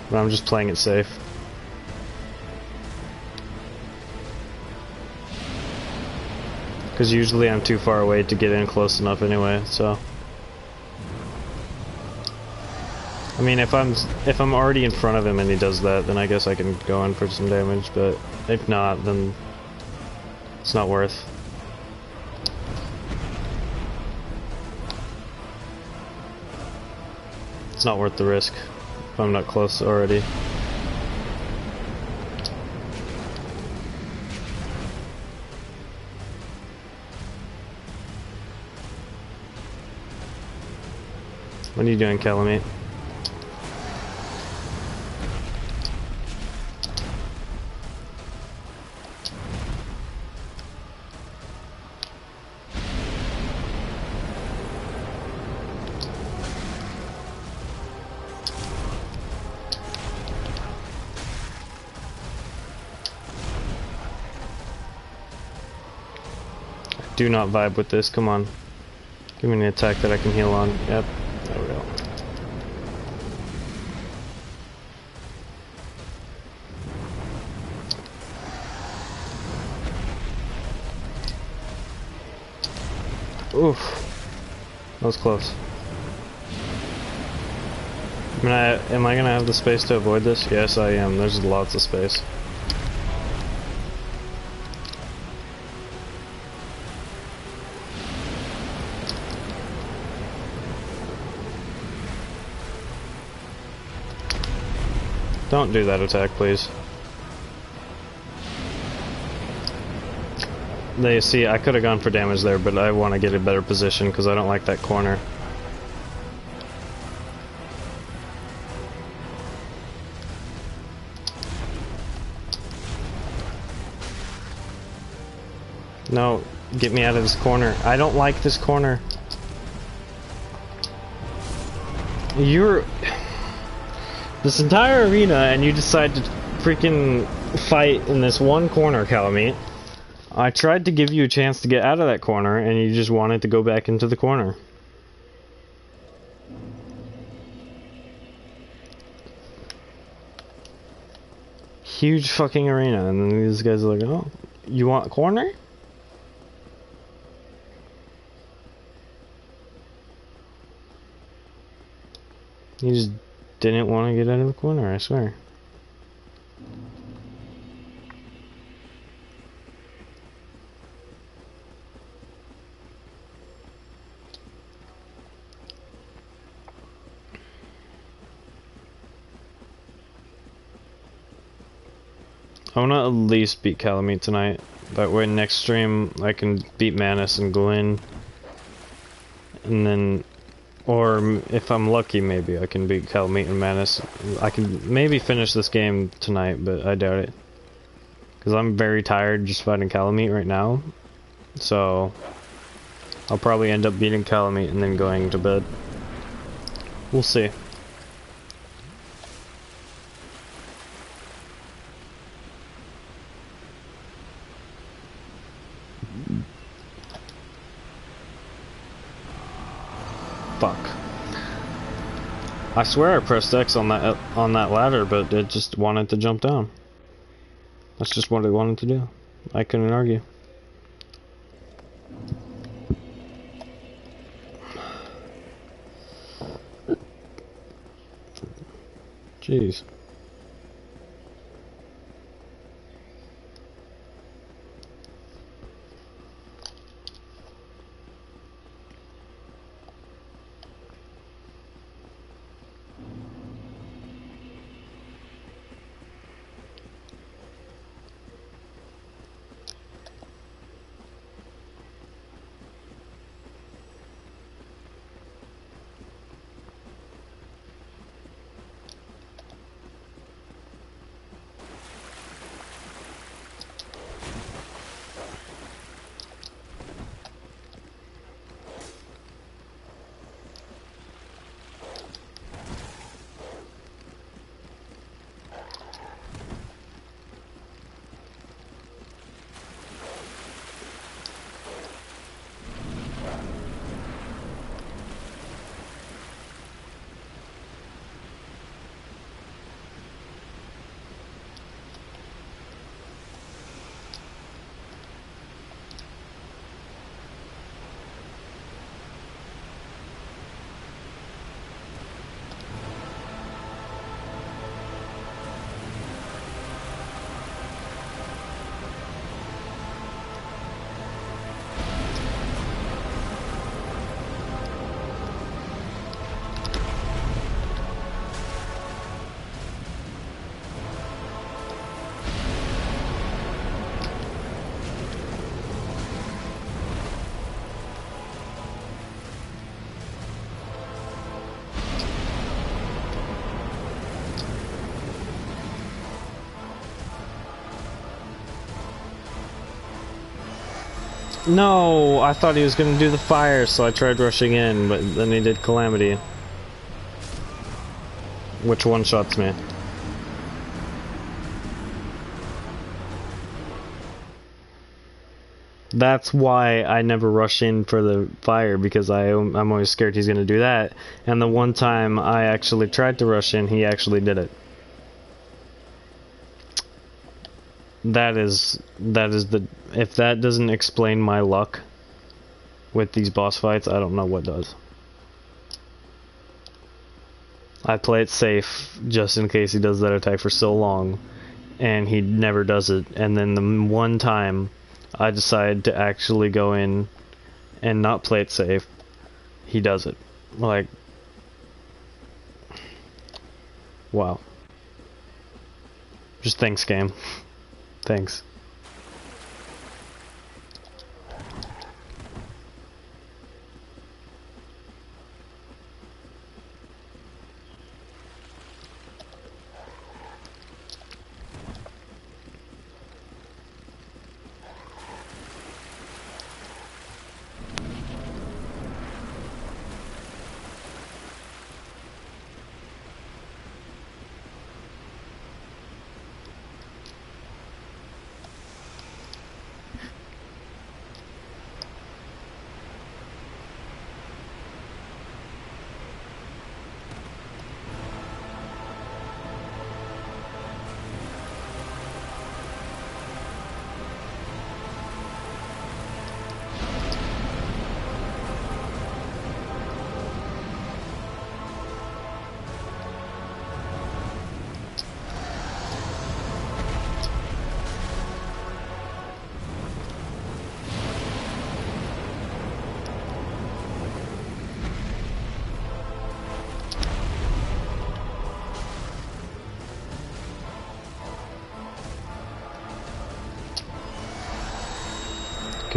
but I'm just playing it safe. Because usually I'm too far away to get in close enough anyway, so. I mean, if I'm already in front of him and he does that, then I guess I can go in for some damage, but if not, then it's not worth. It's not worth the risk if I'm not close already. What are you doing, Calamite? Do not vibe with this, come on. Give me an attack that I can heal on. Yep, there we go. Oof. That was close. Am I gonna have the space to avoid this? Yes, I am. There's lots of space. Don't do that attack, please. They see, I could have gone for damage there, but I want to get a better position because I don't like that corner. No, get me out of this corner. I don't like this corner. You're... This entire arena, and you decide to freaking fight in this one corner, Calamite. I tried to give you a chance to get out of that corner, and you just wanted to go back into the corner. Huge fucking arena, and then these guys are like, oh, you want a corner? You just didn't want to get out of the corner, I swear. I want to at least beat Calamite tonight. That way next stream I can beat Manus and Gwyn. And then, or if I'm lucky, maybe I can beat Calamite and Manus. I can maybe finish this game tonight, but I doubt it. Because I'm very tired just fighting Calamite right now. So, I'll probably end up beating Calamite and then going to bed. We'll see. Fuck. I swear I pressed X on that ladder, but it just wanted to jump down. That's just what it wanted to do. I couldn't argue. Jeez. No, I thought he was gonna do the fire, so I tried rushing in, but then he did Calamity. Which one-shots me. That's why I never rush in for the fire, because I'm always scared he's gonna do that. And the one time I actually tried to rush in, he actually did it. That is the... If that doesn't explain my luck with these boss fights, I don't know what does. I play it safe just in case he does that attack for so long, and he never does it. And then the one time I decide to actually go in and not play it safe, he does it. Like, wow. Just thanks, game. Thanks.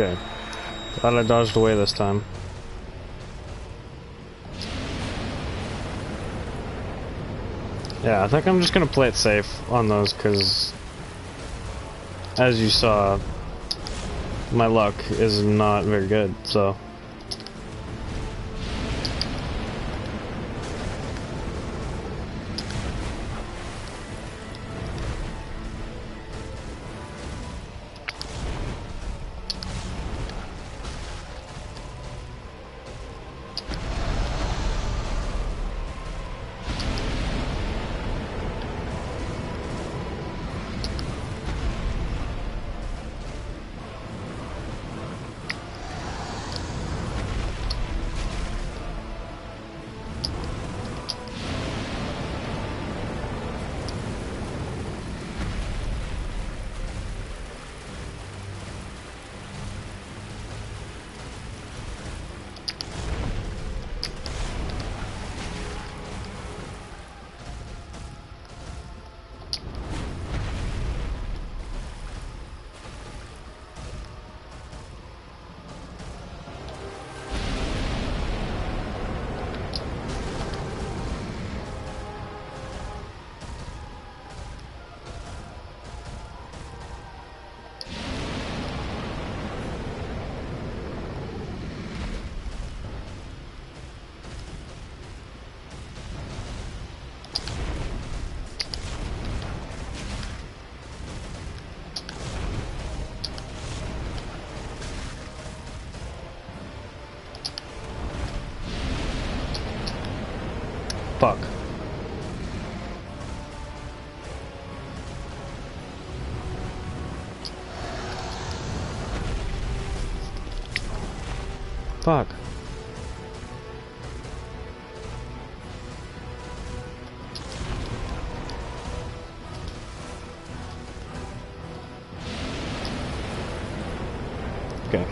Okay. Glad I dodged away this time. Yeah, I think I'm just gonna play it safe on those, because as you saw, my luck is not very good, so. Fuck. Fuck. Okay.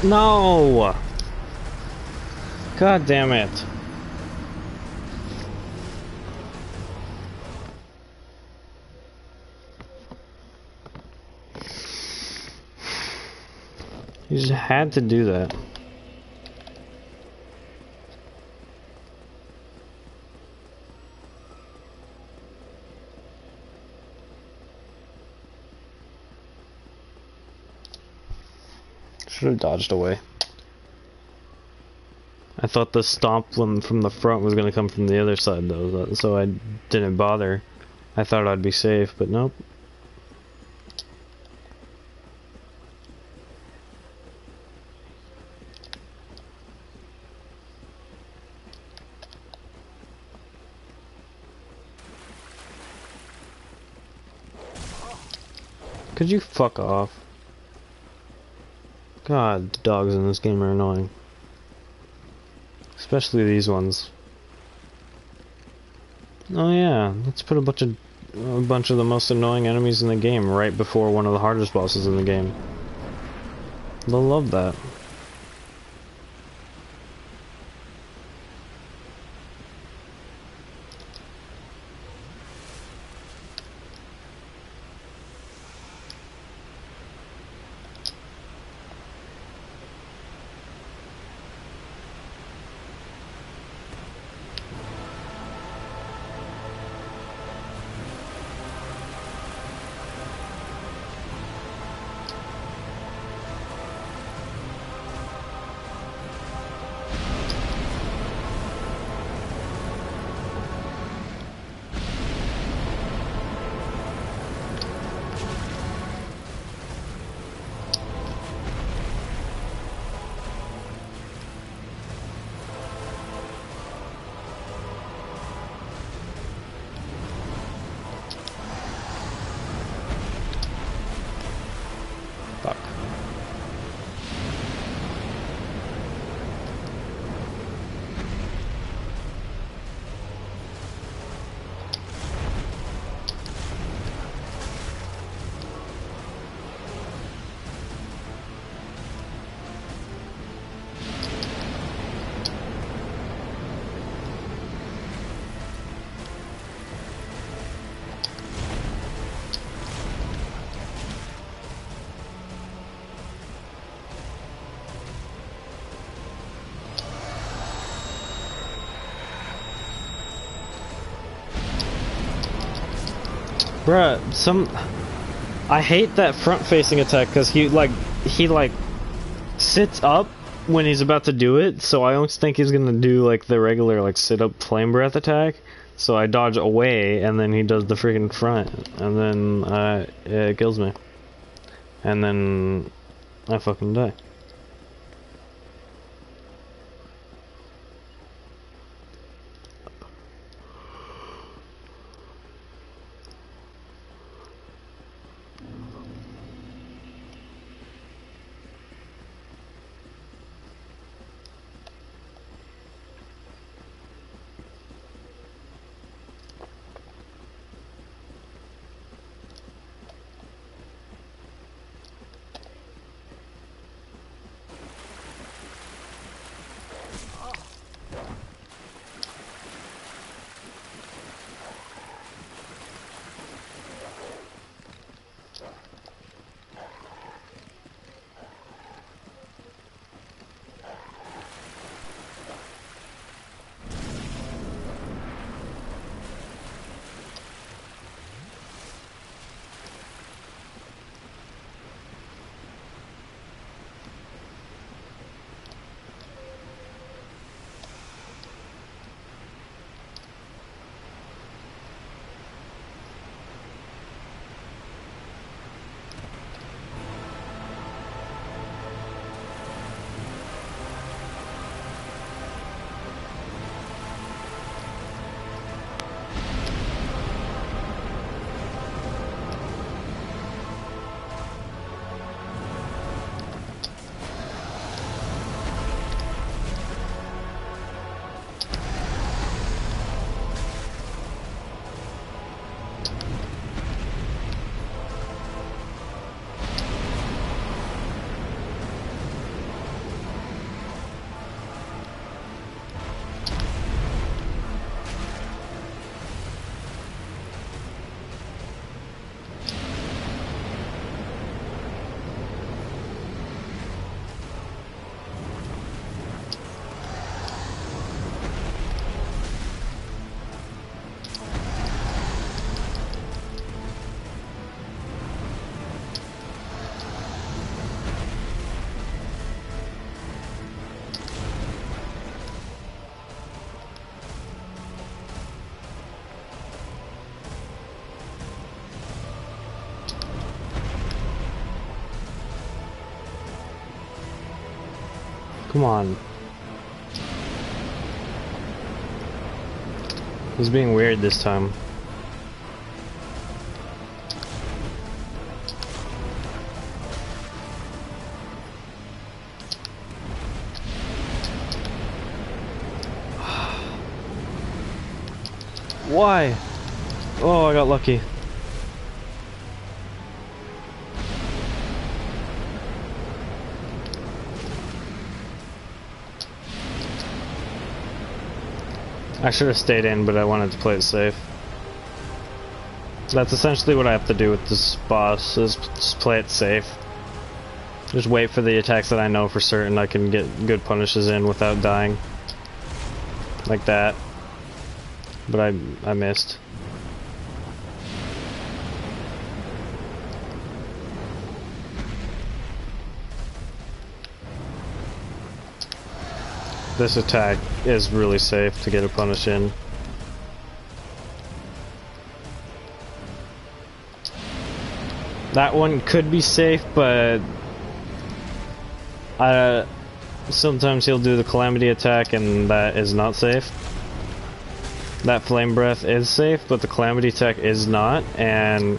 No! God damn it. You just had to do that. Should have dodged away. I thought the stomp one from the front was gonna come from the other side though, so I didn't bother. I thought I'd be safe, but nope. Could you fuck off? God, the dogs in this game are annoying. Especially these ones. Oh yeah, let's put a bunch of the most annoying enemies in the game right before one of the hardest bosses in the game. They'll love that. Bruh, I hate that front-facing attack because he sits up when he's about to do it, so I always think he's gonna do like the regular like sit-up flame breath attack. So I dodge away, and then he does the freaking front, and then it kills me, and then I fucking die. Come on. He's being weird this time. Why? Oh, I got lucky. I should have stayed in, but I wanted to play it safe. That's essentially what I have to do with this boss, is just play it safe. Just wait for the attacks that I know for certain I can get good punishes in without dying. Like that. But I missed. This attack is really safe to get a punish in. That one could be safe, but sometimes he'll do the calamity attack and that is not safe. That flame breath is safe, but the calamity attack is not, and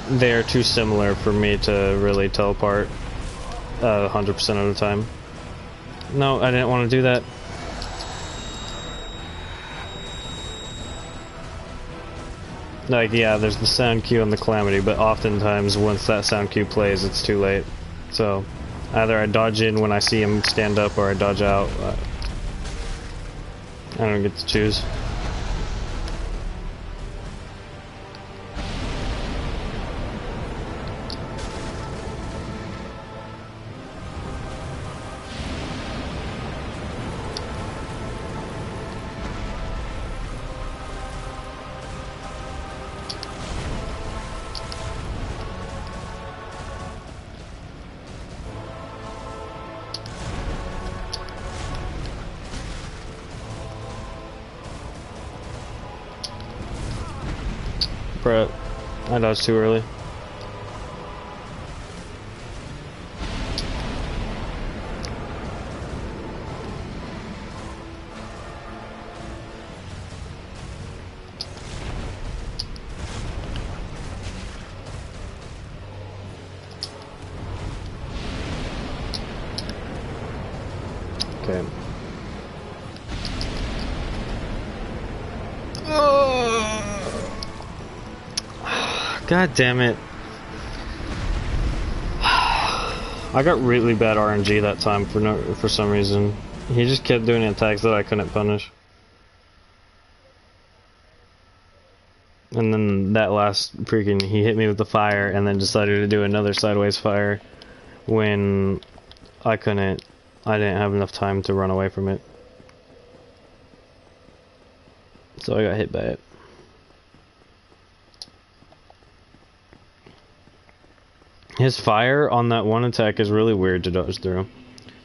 they are too similar for me to really tell apart 100% of the time. No, I didn't want to do that. Like, yeah, there's the sound cue and the calamity, but oftentimes once that sound cue plays, it's too late. So, either I dodge in when I see him stand up, or I dodge out. I don't get to choose. Brett. I dodged too early. Okay. God damn it. I got really bad RNG that time for some reason. He just kept doing attacks that I couldn't punish. And then that last freaking, he hit me with the fire and then decided to do another sideways fire when I didn't have enough time to run away from it. So I got hit by it. His fire on that one attack is really weird to dodge through.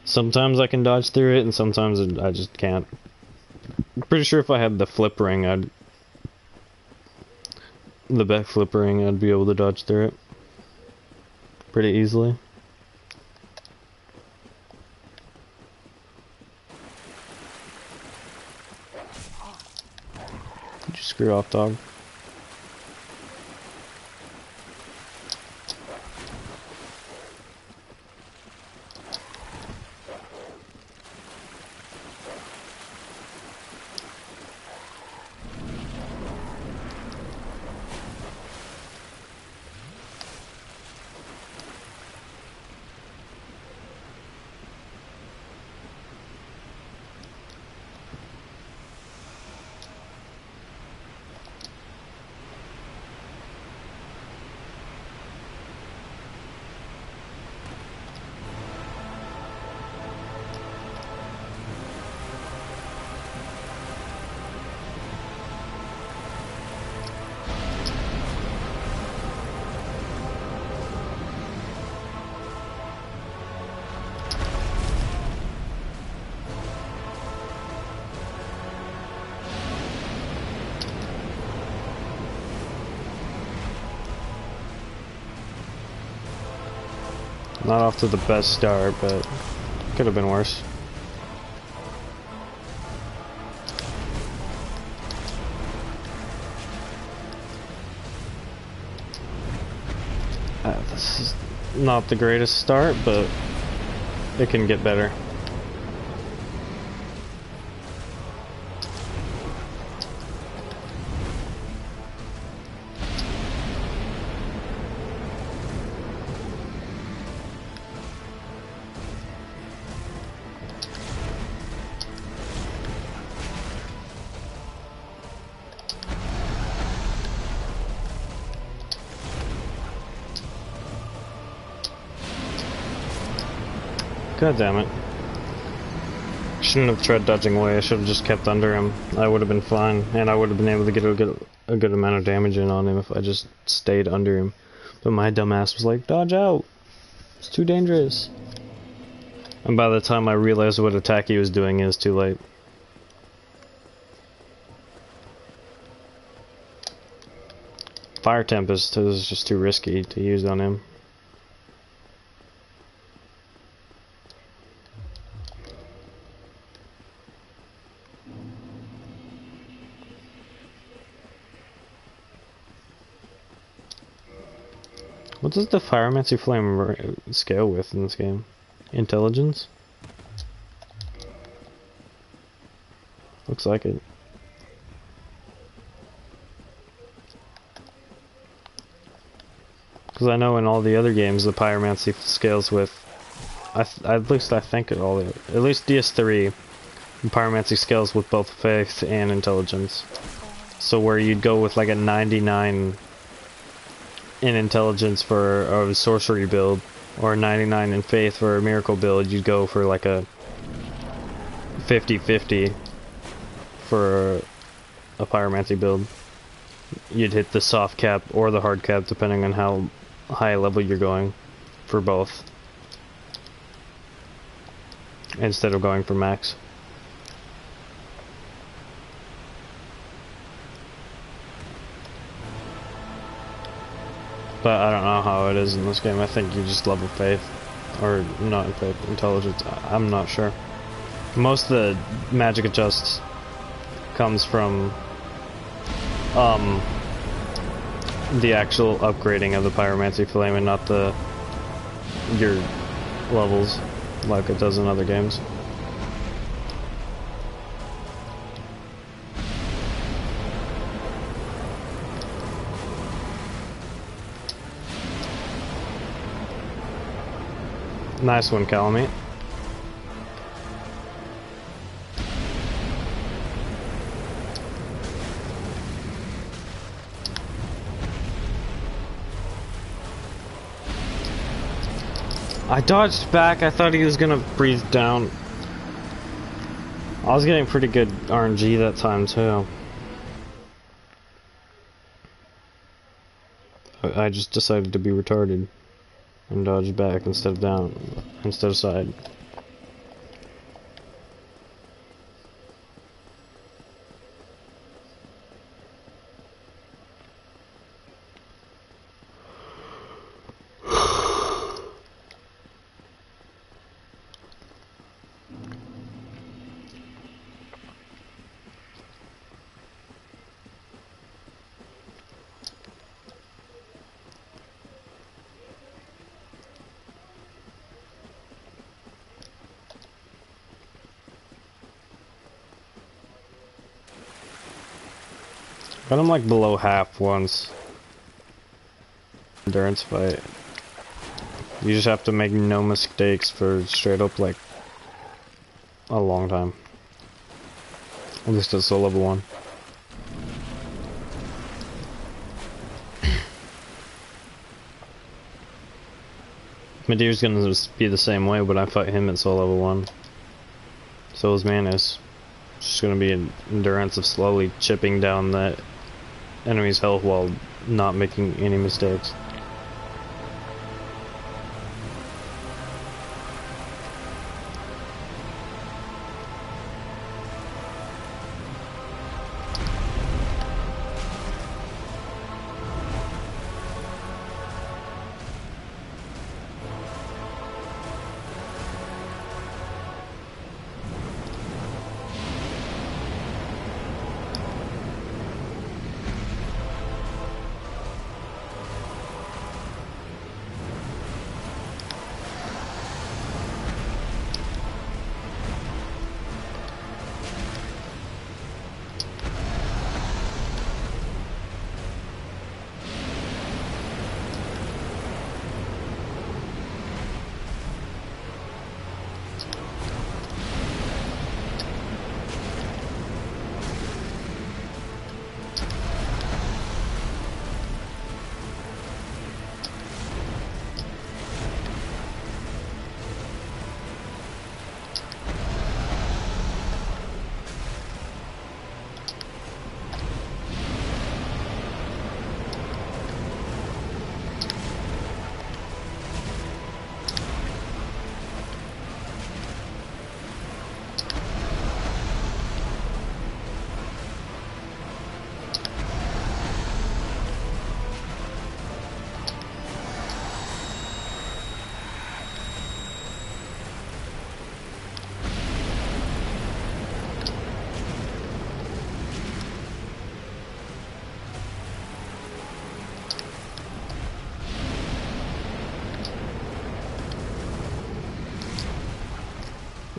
Sometimes I can dodge through it and sometimes I just can't. I'm pretty sure if I had the flip ring, the back flip ring, I'd be able to dodge through it pretty easily. Did you screw off, dog? Not off to the best start, but could have been worse. This is not the greatest start, but it can get better. God damn it. Shouldn't have tried dodging away, I should have just kept under him. I would have been fine, and I would have been able to get a good amount of damage in on him if I just stayed under him. But my dumbass was like, dodge out! It's too dangerous. And by the time I realized what attack he was doing, it was too late. Fire Tempest is just too risky to use on him. What does the Pyromancy Flame scale with in this game? Intelligence? Looks like it. Because I know in all the other games the Pyromancy scales with, at least I think at least DS3, the Pyromancy scales with both Faith and Intelligence. So where you'd go with like a 99 in Intelligence for a sorcery build, or 99 in Faith for a miracle build, you'd go for like a 50-50 for a Pyromancy build. You'd hit the soft cap or the hard cap depending on how high level you're going for both, instead of going for max. But I don't know how it is in this game. I think you just level faith. Or not faith, intelligence. I'm not sure. Most of the magic adjusts comes from the actual upgrading of the pyromancy flame and not your levels like it does in other games. Nice one, Calamite. I dodged back. I thought he was gonna breathe down. I was getting pretty good RNG that time too. I just decided to be retarded and dodged back instead of down, instead of side. Got him like below half once. Endurance fight. You just have to make no mistakes for straight up like a long time. At least it's still level 1. Medeir's gonna be the same way, but I fight him at soul level 1. So is Manus. It's just gonna be an endurance of slowly chipping down that enemy's health while not making any mistakes.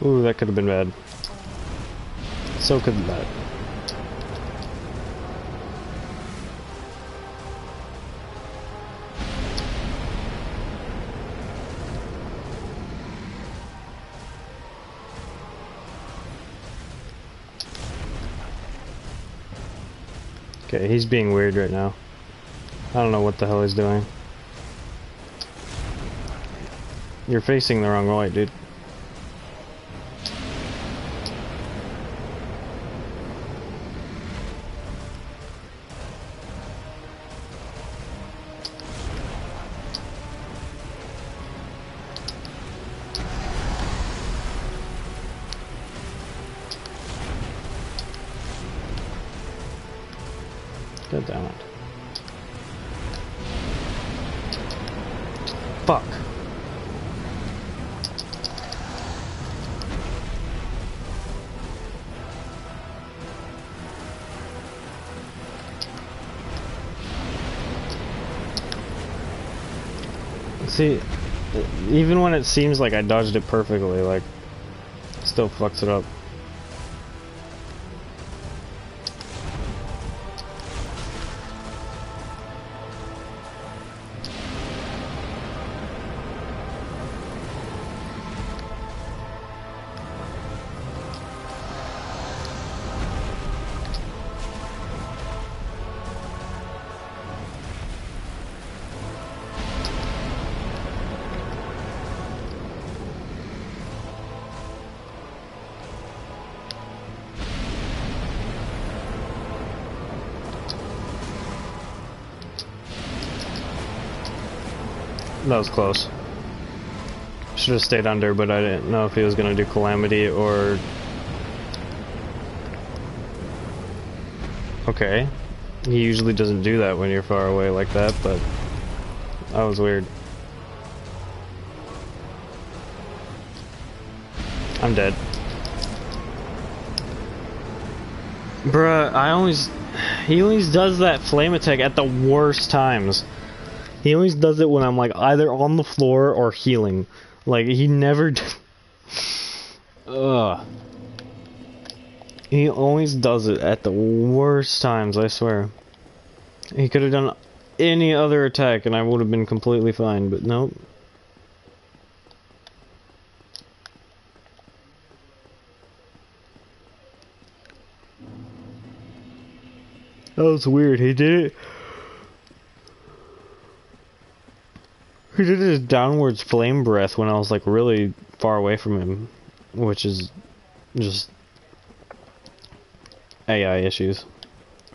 Ooh, that could have been bad. So could that. Okay, he's being weird right now. I don't know what the hell he's doing. You're facing the wrong way, dude. God damn it. Fuck. See, even when it seems like I dodged it perfectly, like, still fucks it up. That was close. Should have stayed under, but I didn't know if he was gonna do Calamity or... Okay. He usually doesn't do that when you're far away like that, but... That was weird. I'm dead. Bruh, he always does that flame attack at the worst times. He always does it when I'm like either on the floor or healing. Like he never Ugh. He always does it at the worst times, I swear. He could have done any other attack and I would have been completely fine, but nope. That was weird. He did it. He did his downwards flame breath when I was like really far away from him, which is just AI issues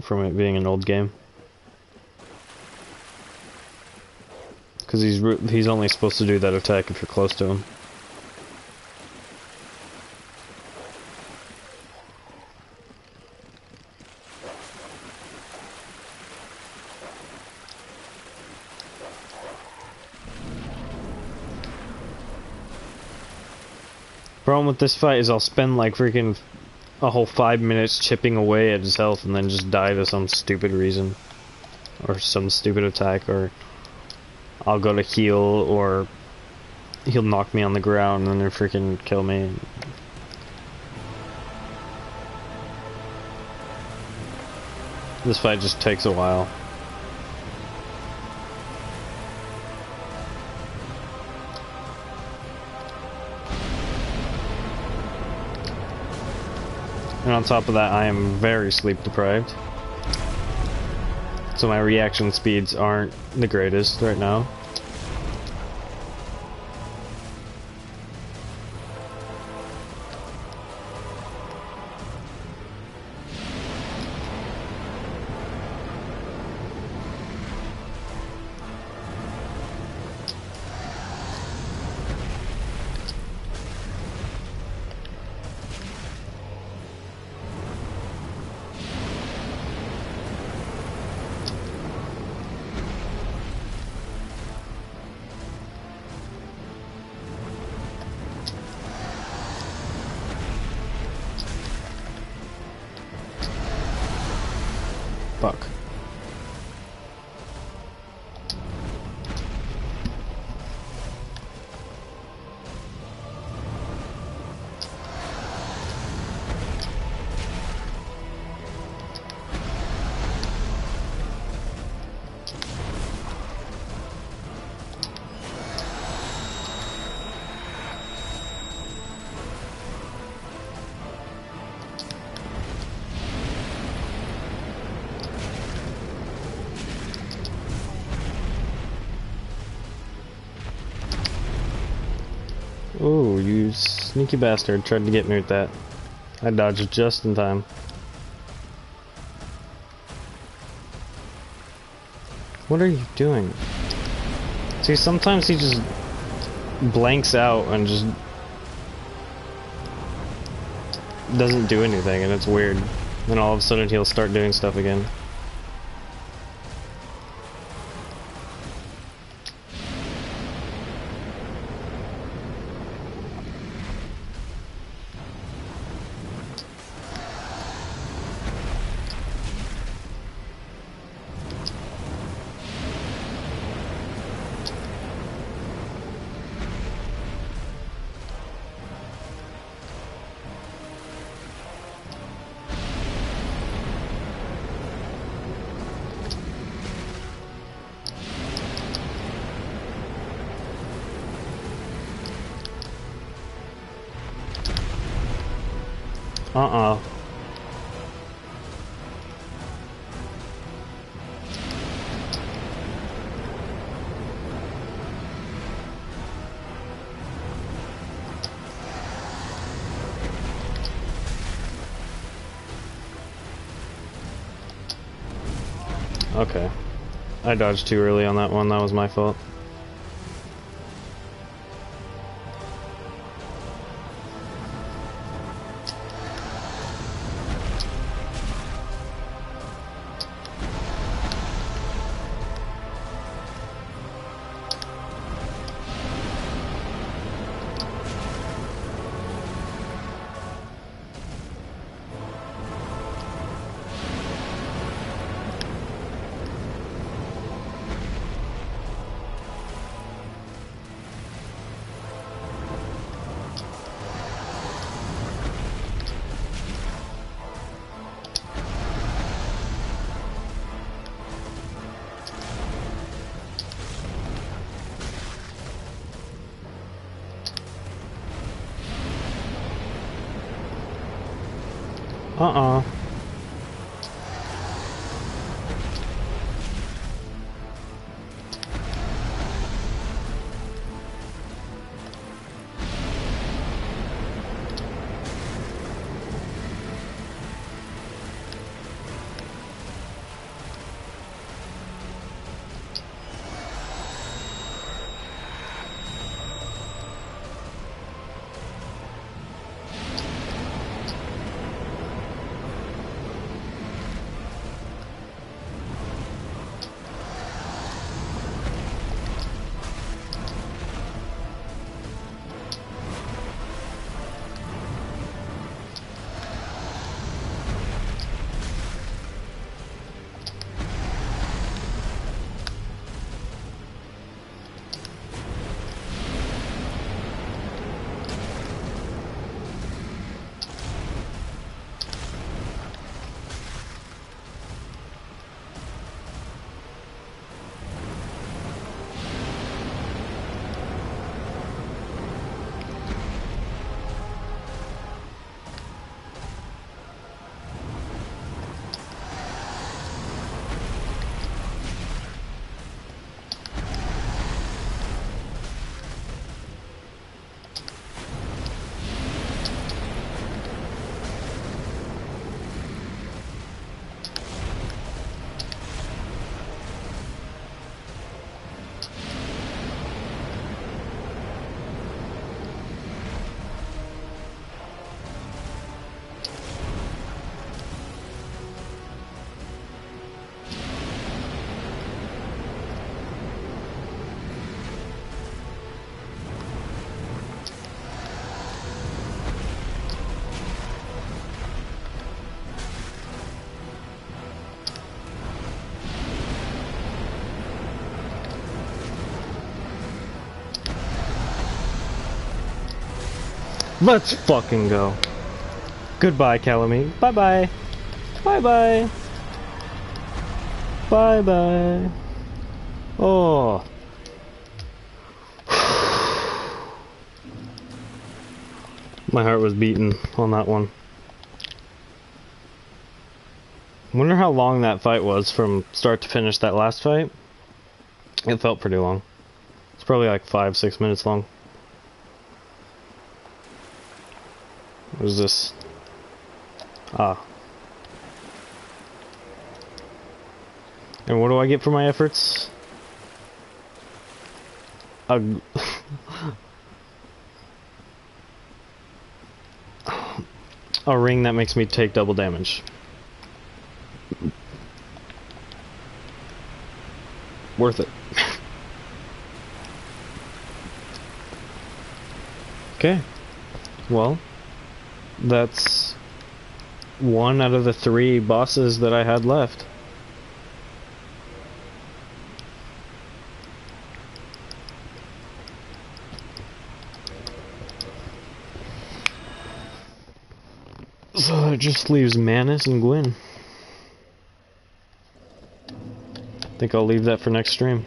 from it being an old game. Because he's only supposed to do that attack if you're close to him. Problem with this fight is I'll spend like freaking a whole 5 minutes chipping away at his health and then just die to some stupid reason. Or some stupid attack, or I'll go to heal, or he'll knock me on the ground and then freaking kill me. This fight just takes a while. And on top of that, I am very sleep deprived. So my reaction speeds aren't the greatest right now. Fuck. Ooh, you sneaky bastard tried to get me with that. I dodged just in time. What are you doing? See, sometimes he just blanks out and just doesn't do anything, and it's weird. Then all of a sudden he'll start doing stuff again. Uh-uh. Okay. I dodged too early on that one. That was my fault. Uh-uh. Let's fucking go. Goodbye, Calamine. Bye-bye. Bye-bye. Bye-bye. Oh. My heart was beating on that one. Wonder how long that fight was from start to finish, that last fight. It felt pretty long. It's probably like 5-6 minutes long. What is this? Ah. And what do I get for my efforts? A ring that makes me take double damage. Worth it. Okay. Well, that's one out of the 3 bosses that I had left. So it just leaves Manus and Gwyn. I think I'll leave that for next stream.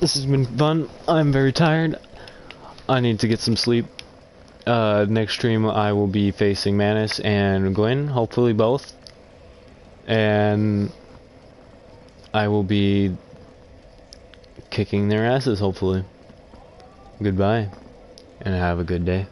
This has been fun. I'm very tired. I need to get some sleep. Next stream I will be facing Manus and Gwen, hopefully both. And I will be kicking their asses, hopefully. Goodbye, and have a good day.